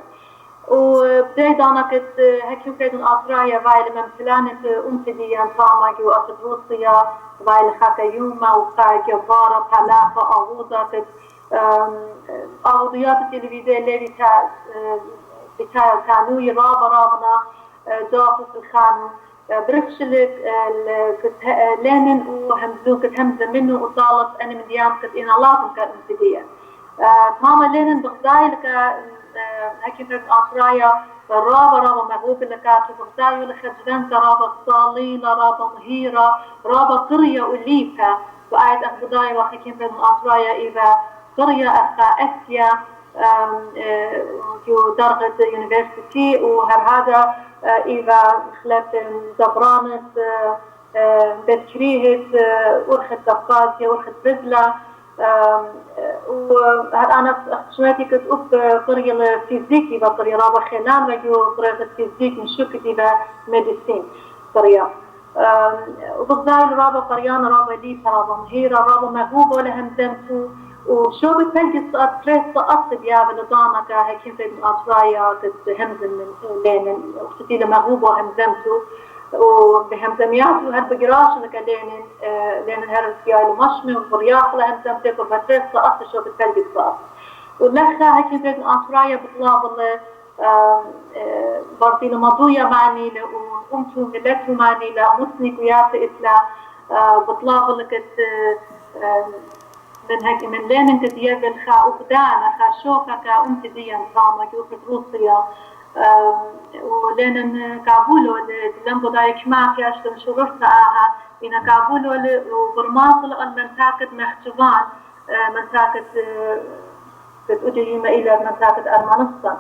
وبداية أنا كت هكيم كيدن آترايا بايل ممثلانة أمتدي ينطامك وأسد روسيا بايل خاكيوما وبتاع جبارة بلاقة أغوضة كت أغوضيات التلفزيون اللي بتاع كانوي رابنا جافس الخانو برفشلك لينن وهمزو كت همزة منه وطالت أنا من ديام كت إنا لازم كأمتدية تماما لينن بغداي لك هكي فرد آسرايا رابا مغوب لكاتو بغداي لخجرنك رابا صاليلة رابا مهيرة رابا قرية وليبكا وآيد أخبداي وحكي فرد آسرايا إذا قرية أخا أسيا جو درجة يونيفرسيتي وهذا إذا خلت زبرانة بتكريهت ورخت قفقازية ورخت بزلة أنا شوية كنت قرية الفيزيكي بقرية رابع خلال وجو قرية الفيزيك من شو كتيبة ميديسين قرية وبالضبط رابع قريانة رابع ليبا رابع مهيرة رابع مهوبة لهم دمتو وشو بتلقي ستريس أصل يا بلدانا كهيك في أطرايا كنت همزم من لين وقتي لما مهوبة همزمتو وبهمزميات وهالبقراش لك لين هالسياي المشمي والبرياق لهم زمتك وفترس أصل شو بتلقي صار ولخا هيك في أطرايا بطلاب برضي لمضوية معني وقمتو ملتو معني لمسني وياسي إتلا بطلاب لك من هيك من لين انت ديال خا وقدانا خا شوكا كأمت ديان طامة كوفت روسيا ولين كابولو لين بدايك ما فيهاش شرطة آها إن كابولو وبرماصل المنطقة مختبان منطقة تتوجه إلى منطقة أرمنستان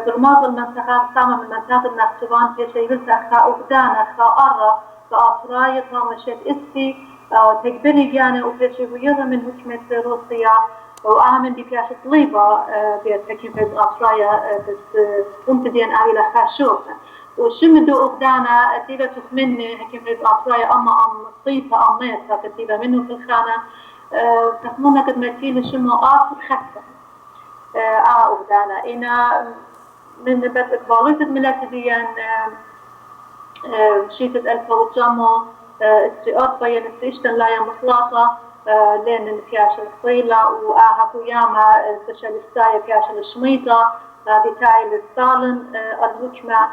برماصل منطقة سامة من منطقة مختبان في شيء بلتا خا وقدانا خا أرى كأطراية طامة شيء إسي تقبلي يعني وفي ويرى من حكمة روسيا وآمن بكاش طليبة بيتحكم في أطرايا بس ممتدين آلة خاشوفة وشمدوا أقدانا تيبا تخمني حكم في أطرايا أما طيبة أميتها كتيبة منه في الخانة تخمونا قد مرتين شمو آخر خطة أقدانا إنا من بس إقبالات الملاتبيا شيطة ألفا وجامو استيقاظ بين استيشتن لايا مطلاطة لين الكاش الطويلة وآها قيامة سوشياليستايا كاش الشميطة بتاعي لستالين الحكمة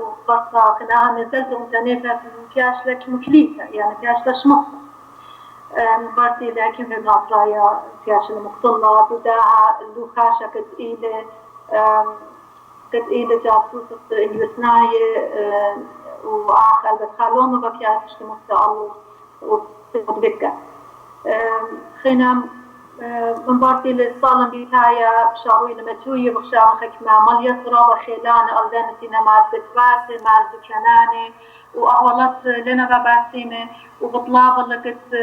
وخاصة قناعة نزلت ومتنفة في كاش لك مكليفة يعني كاش لشمطة مبارتي لكن في الأطرايا كاش المقتلة بداعة اللوخاشة كتقيلة جاسوسة اليوسناية وآخر بتخلونا بكياش مستقل وتبكى خينا من بارتي للصالن بتاعي بشاروي لما توي بخشام خكمة مليا ترابة خيلانة ألدانتنا مع البتفات مع الدكانانة وأولت لنا باباسيمة وبطلاب اللي كت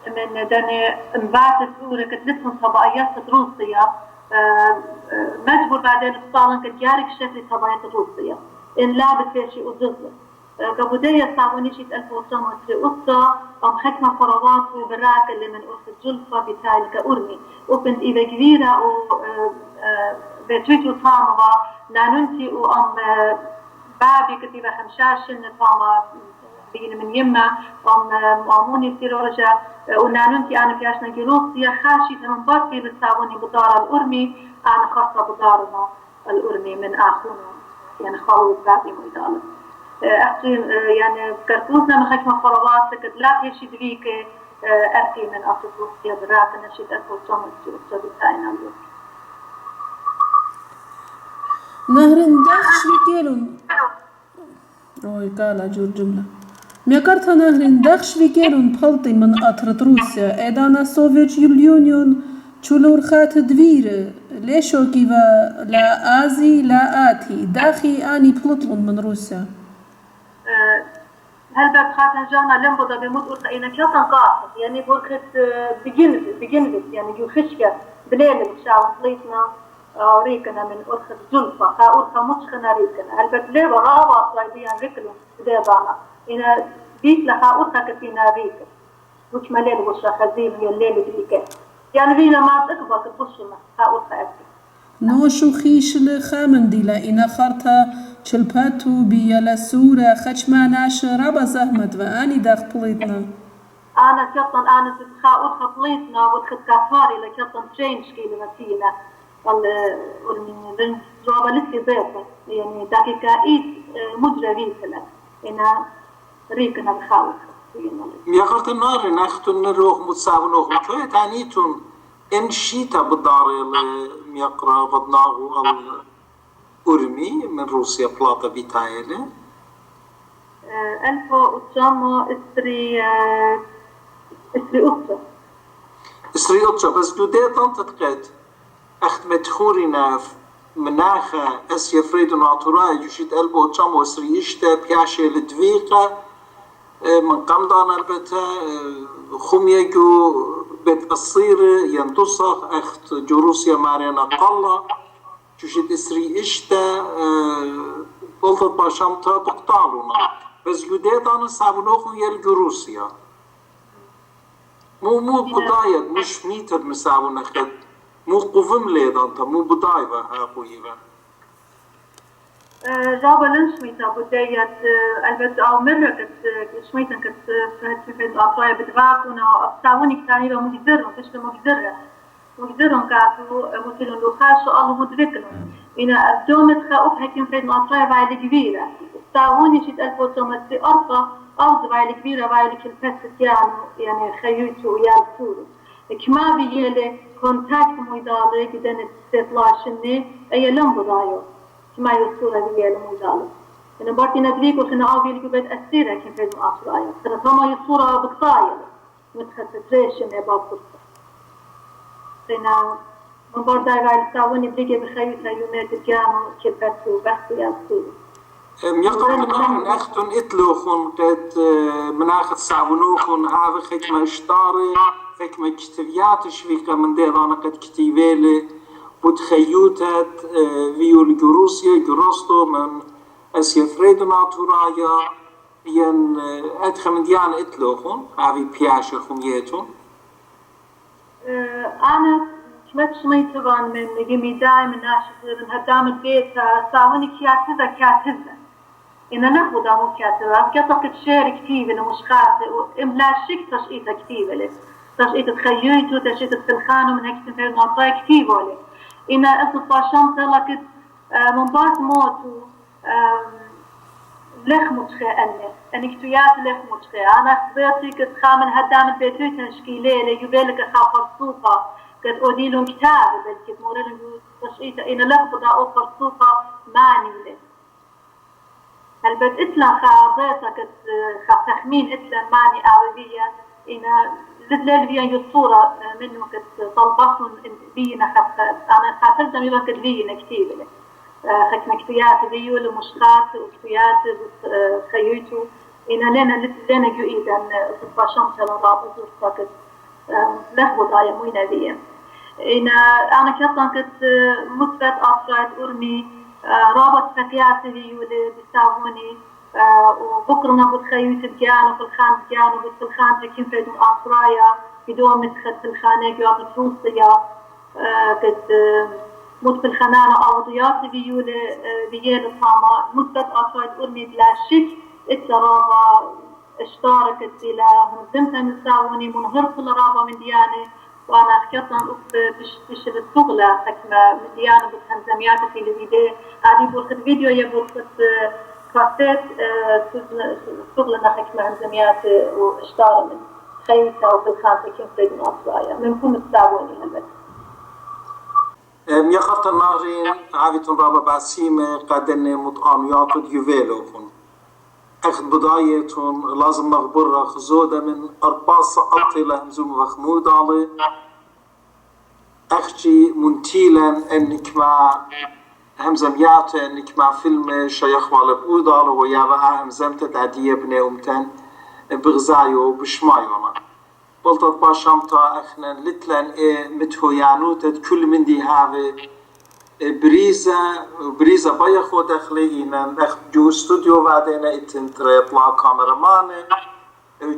من دني انبعثت سورة كت لسن طبقيات روسية مجبور بعدين الصالن كت جارك شكل طبقيات روسية إن لعبت في شيء وجزء كبداية ساوني شيء 1903 أم حكمة قروات وبراك اللي من أرث الجلفة بتاعي كأرمي وبنت إذا كبيرة وبتويتو طامغة نانونتي وأم بابي كتيبة خمشاشن طامة بين من يمة أم أموني سيرورجة ونانونتي أنا كاشنا جلوسية خاشي من بارتي لساوني بدار الأرمي أنا خاصة بدارنا الأرمي من آخونا يعني خالو بابي ميدالة أحكي يعني كرتوزنا من حكمة قروات كد لا تشي دريك أحكي من أفريقيا براك نشيد أفريقيا بتاعنا اليوم نهرين داخش بيكيلون روي قال جور جملة ميكارتا نهرين داخش بيكيلون بلطي من أطرد روسيا إدانا سوفيت يونيون تشولور خات دوير ليشو كيفا لا آزي لا آتي داخي آني بلطلون من روسيا هل بخاتنا جانا لم بدا بموت أرخينا كيوتن قاصد يعني برخت بجنبت يعني جو خشكة بليل الشاو طليتنا ريكنا من أرخت جلفة أرخة مشخنا ريكنا هل بتلي وراوا صايبيا ريكنا بديبانا إنا بيت لها أرخة كتينا ريكنا وش مليل وش خزيل يليل بريكا يعني فينا ما تقبل كتبشنا أرخة أكتب نوشو خيش لخامن ديلا إنا خارتا چلپاتو بيالا سورة خشما ناش رابا زهمت وآني داخ بليتنا أنا كتن أنا تتخا أدخل بليتنا وأدخل كافاري لكتن ترينش كيلو متينا والمن رابا لسي بيضة يعني دقيقة إيد مجرى ريكنا إنا ريكنا بخاوة يقرت النار ناختن نروح متساونوخ متوية تانيتون إن شيتا بالداري ميقرا بدناغو أرمي من روسيا بلاطة بيتايلة 1903 بس دوديتان تتقيد أختمت خورينا مناخة أسيا فريدون عطوراي يشيد 1903 إشتا بياشي لدويقة من قمضان البتا خميجو بتصير ينتصخ أخت جروسيا مارينا قلا جوشت إسري إشتا قلت باشامتا بقطالونا بس يوديدان سابنوخن يل جروسيا مو بداية مش ميتر مساونا خد مو قوفم ليدان تا مو بداية ها قويبا جابا لن شميتا بداية البته أو مرة كت شميتا كت في الأطراية بتغاكونا أبتاوني كتاني لو مجدرهم تشتو مجدرهم كاتو مثلون لو خاشو الله مدركلهم إنا الدومت خاوف هكين في الأطراية بايلة كبيرة أبتاوني شيت الفوتومتري أرقى أو بايلة كبيرة بايلة كالفتت يعني خيوتو ويال سورو كما بيالي كونتاكت ميدالي قدان تستطلاشني أي لم بضايو كما يصورة بيالي ميدالي أنا بارتي ندريك وخنا عاوي لكو بيت أسيرة كين في الأطراية خنا كما يصورة بقطايا متخصصريشن إبا فرصة خنا من بارداي غايل ساوني بليجي بخيوتا يوميت الجامو كالفتو بحثو يال سورو يقرن أختن إتلوخن قد مناخت سعبنوخن هذا خكمة إشتاري خكمة كتبيات شويقة من ديرانا قد كتيبيلي بتخيوتت فيول جروسيا جروستو من أسيا Hagyana-Atouraya ين أدخل من ديان إتلوخن هذه بياشة خميتون أنا كمت شميت طبعا من جميداي من ناشط من هدام البيت ساوني كاتبة إن ناخذ مو كاتبة كتبت شعر كتيب إنه مش خاطئ وإملا شك تشقيته كتيبة لك تشقيته تخيلته تشقيته في الخانة من هيك تنفيذ نعطيه كتيبة لك إن أصل باشمت لك من بعد موتو لخ متخي أني كتويات لخ متخي أنا خبرتي كنت خامن هدام البيت تشكيلة ليبالك خافر صوفة قد أوديلهم كتاب بل كتمورين تشقيته إن لخ بدا أوفر صوفة معني لك هل بد إتلا خاضيتك تخمين إتلا معني أعوذية إن لدلال بيان يصورة منه كت طلباتهم بينا أنا خاطرت ميبا كت بينا كتيب لك خكنا كتيات بيول ومشخات وكتيات خيوتو إن لنا جو إيدا صفاشان سلام وصفاكت لهو ضايا موينا بيا إن أنا كتان كت مثبت أفراد أرمي رابط فكيات بيولي بيساووني وبكرنا بالخيوت بجانو بالخان بجانو بالخان تكين في Hagyana-Atouraya بدون مدخل الخانة جواب الفلوسية قد مد بالخنانة أوضيات بيولي بيال الطامة مثبت أفراد أرمي بلا شك الترابة اشتاركت بلا هنزمتها مساوني منهرت الرابة من دياني وأنا حكيتهم بشر الشغلة حكمة من ديانة بتهنزميات في الفيديو هذه بورخت فيديو يا بورخت كاسيت شغلنا حكمة هنزميات واشتار من خيمتها وفي الخانة كيف تريدون أطلايا منكم تساووني هلبت يقرت النهرين عاويتون رابا باسيمة قدن مطعميات ديوفيلوخن أخذ بدايتون لازم نغبرها خزودة من أربع سقط لهمزوم وخمود علي أخشي منتيلا أنك مع همزميات أنك مع فيلم شيخ والبقود علي ويابا همزمت تعدية بني أمتن بغزايو بشمايونا قلت باشامتا أخنا لتلان متهو يعنوتت كل من دي هذا بريزة بايخو داخلينا اخ جو استوديو بعدين اتنتري يطلع كاميرامان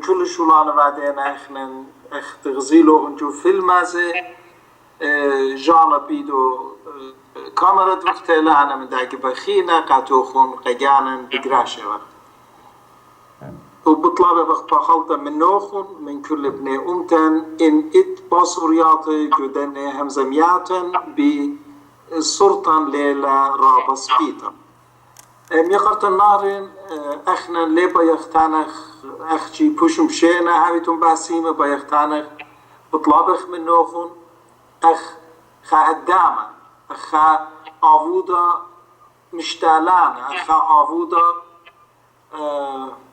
كل شولانا بعدين اخنا اخ تغزيلو انجو فيلم هذا جانا بيدو كاميرا وقتها لعنا من داك بخينا قاتوخون قجانا بقراشة وبطلع بخطا خلطة من نوخون من كل ابن امتن ان ات باصورياتي جدن همزمياتن السلطان ليلة رابس بيتا يقرت النهرين اخنا لي بيختانخ اخشي بوشم شينا هاويتون باسيمة بيختانخ بطلابخ من نوخون اخ خا الدامة اخا آوودا مشتالان اخا آوودا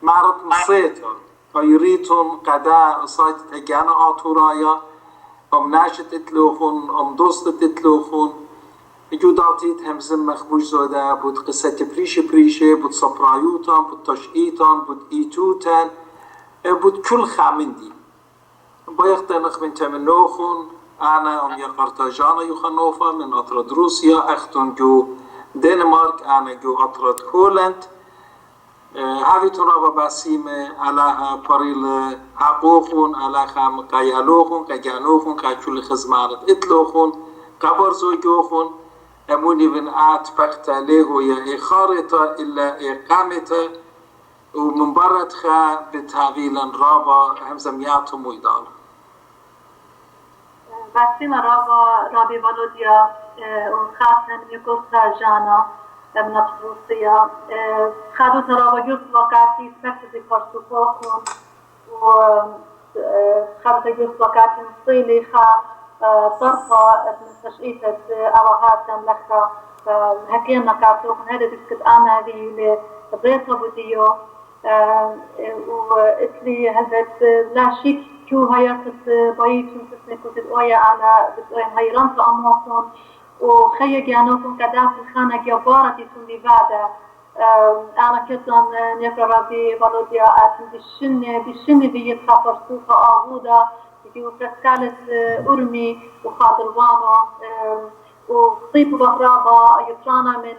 معرض مصيتا ويريتون قدا صايت Hagyana-Atouraya ناشت اتلوخون دوست اتلوخون جوداتيت همزم مخبوش زودا بود قصة بريشة بود صبرايوتان بود تشقيتان بود ايتوتان بود كل خامندي بيختنخ من تمنوخون أنا يقرت جانا يخنوفا من أطرد روسيا أختن جو دنمارك أنا جو أطرد هولند هذه ترابا باسيمة على بريل حقوقون على خام كيالوخون كجانوخون ككل خزمارة إتلوخون كبرزو جوخون أموني بن آت بقتا له يا خارطة إلا إقامته ومن برد خا بتاغيلا رابا همزمياتهم ويدال باسيمة رابي فالوديا وخاتن يقصها جانا من روسيا خدوا ترابا جوز وقاتي سبكت بفرسوفوخون وخدوا جوز وقاتي مصيلي خا طرفة من تشقيتة أواهاتن لخا هكينا كاتوخن هذا تسكت أنا هذه لبريطة بوديو وإتلي هذا لا شيك شو هيرتت بايتون تسنكوت الأوية أنا بتقوين هيرانت أموكم وخيّ جانوكم كداس الخانة جبارة تكون لبعدها أنا كتن نقرأ بفالوديا أتن بالشنة بيتخفر سوفا آهودا يجيو تسكالت أرمي وخاطلوانو وخطيب بغرابة يطرانا من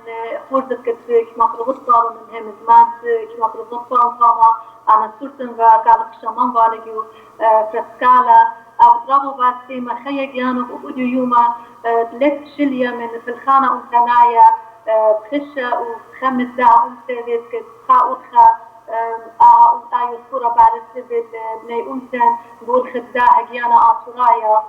خورزة كتفك كما ترغطار من هم زمان كما ترغطار فاما أنا سورتن وكالك شمان والجيو تسكالا أبدرابو باسي ما خيّ جانوك وقدو يوما تلت شلية من في الخانة أمتنايا بخشة وخمس داع أمتنايا خاوتخا آيو صورة بعد السبب بني أمتن بور خداع Hagyana-Atouraya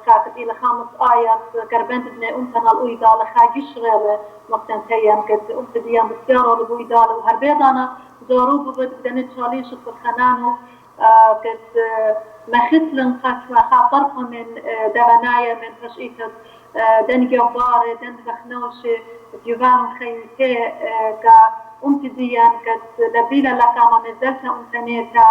خاكت إلى 5 آيات قربنت بني أمتنا الأويدا لخا جشغل مقتنتين كت أمت ديان بسيارة لبويدا وهربيدانا داروب بدنا تشاليش في الخنانو كت مخسلن خا طرفة من دبنايا من تشقيتة دن جبارة دن بخنوشة جيفان خيوتي كا أمت ديان كت لبيلا لكاما نزلتا أمتنيتا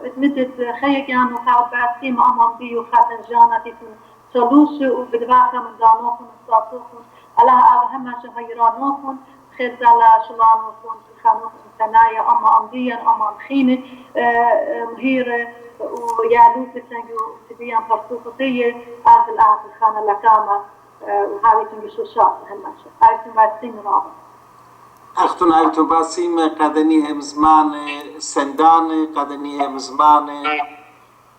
بتمدت خيجان وخاوت بعسيم أمام بيو خاتن جانا تيتون سلوش وبدباخة من دانوكم وصاصوكم ألاها أبهما شهيرانوكم خير زالا شلانوكم خانوكم ثنايا أما أمضيا أما أمخينة مهيرة ويالوك بتنجو تبيان فرسوقطية آز الآن الخانة لكامة وهاوي تنجو شوشات هماشا آيتون بعسيم رابط أختن أيتو باسيم قدني هم زمان سندان قدني هم زمان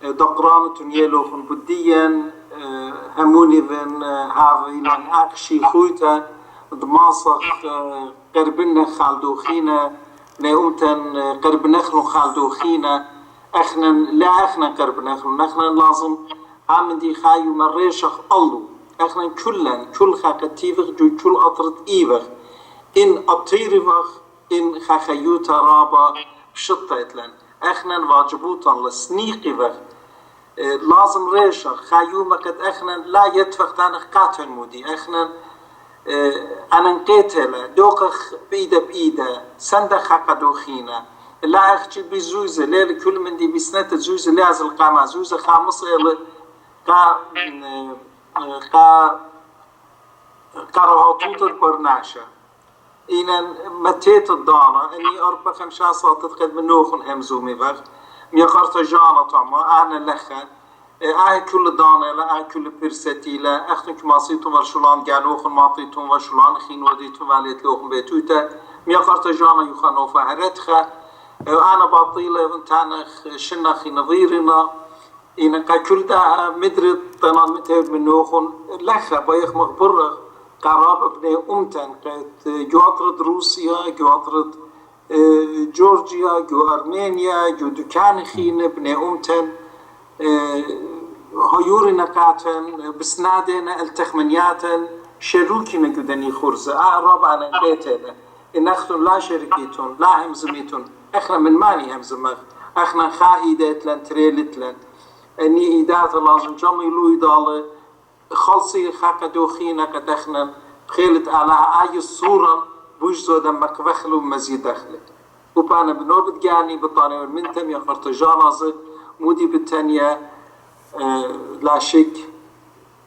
دقران تنيلو خن بديا هموني بن هاوين أكشي خويتا دماصخ قربنا خالدوخينا نيومتن قربنخلو خالدوخينا اخنا قربنخلو نخنا لازم عمدي خايو مريشخ الله اخنا كل خاقتيفخ جو كل أطرد إيبخ إن أطيرفخ إن خاخيوتا رابا بشطيتلن اخنا واجبوتا لسنيقفخ لازم ريشخ خايوما قد اخنا لا يتفخ تانخ قاتل مودي اخنا أنا نقيتله دوقخ بإيده سندخ قدوخينا لا أخشي بزوزة ليل كل من دي بسنة زوزة لازم القامة زوزة خامس إلى قرهاتوت برناشة إن متيت الدانا إني 4-5 ساعات تقد من نوخن همزومي بغ ميقرت جانا طعما أنا لخا كل دانا لا كل برستي لا أختن كماسيتم ورشلان جانوخن ماطيتم ورشلان خين وديتم عليت لوخن بيتوتا ميقرت جانا يخانو فهرتخا أنا باطيلة وانتانخ شنخي نظيرنا إن كل دا مدرد طنال متهب من نوخن لخا بايخ مغبرغ قراب ابن أمتن قد جواترد روسيا جواترد جورجيا جو أرمينيا جو دكان خين ابن أمتن هيورنا كاتن بسنادنا التخمنياتن شروكنا جدني خرزة رابعنا قيتنا إن أختن لا شركيتون لا همزميتون احنا من ماني همزمغ احنا خائدات لن تريلت لن اني ايدات لازم جمعي لو يدال خلصي خاقة دوخينا قد احنا بخيلت على اي الصورة بوجزو دمك بخلو مزيد دخلت وبانا بنوبت جاني بطاني والمنتم يقرت جانازة مودي بالتانية لا شك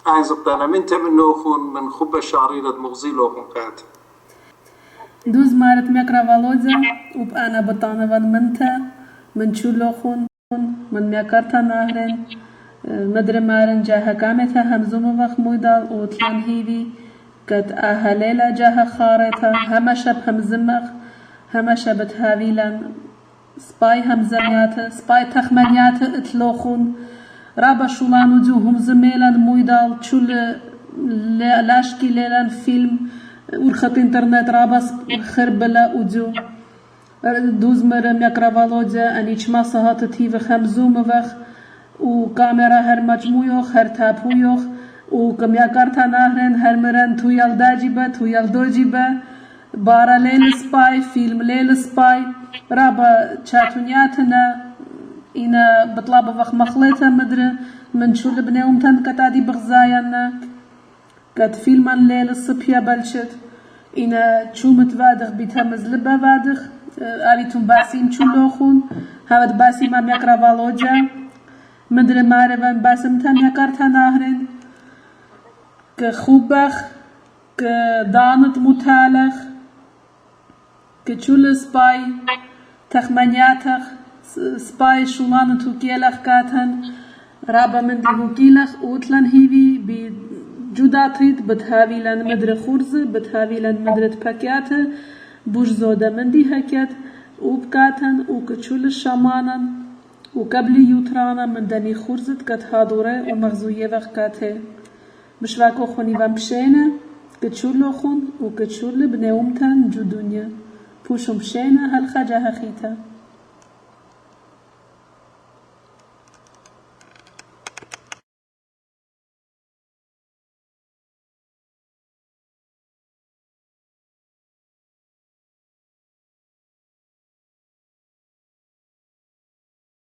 عايز بطانا منتم النوخون من خب شعريرة مغزي لوخون قاتل دوز مارت ميقرا والوزا وبأنا بطانة من منتا من شو لوخون من ميكرتا نهرن مدر مارن جاها كامتا همزوم وخ مويدال اوتلان هيدي قد اهليلا جاها خارتا همشب همزمخ همشب تهاويلان سباي همزمياتا سباي تخمنياتا اتلوخون رابا شولانو جو همزميلان مويدال چول لاشكي ليلان فيلم ورخط انترنت رابا خربلا وجو دوز مرم يقرا فالوجا اني چما صهات تيف همزوم وخ وكاميرا هر مجموعوخ هر تابويوخ وكم يقرتا نهرن هر مرن تويال داجيبا تويال دوجيبا بارا ليل سباي فيلم ليل سباي رابا چاتونياتنا إنا بطلابة وخ مخلطة مدري من شو لبناهم تن كتادي بغزايانا قد فيلمان ليل الصبيا بلشت إنا شو متوادخ بيتها مزلبة وادخ أريتم باسيم شو لوخون هاود باسيم أم يقرا فالوجا مدري مارفان باسم تم يقرتا نهرن كخوبخ كدانت متالخ كشول سباي تخمنياتخ سباي شولان توكيلخ كاتن رابا من هوكيلخ اوتلن هيوي بجودا تريد بتهاوي لن مدر خورز بتهاوي لن مدر تبكيات بوش زودا من دي هكيت وبكاتن وكشول الشامانن وقبل يوترانا من دني خورزت كتهادوره ومغزوية وخكاته بشواكو خوني وامبشينه كتشولو خون وكتشول بنيومتن جو دنيا پوشم بشينه هل خجاها خيتا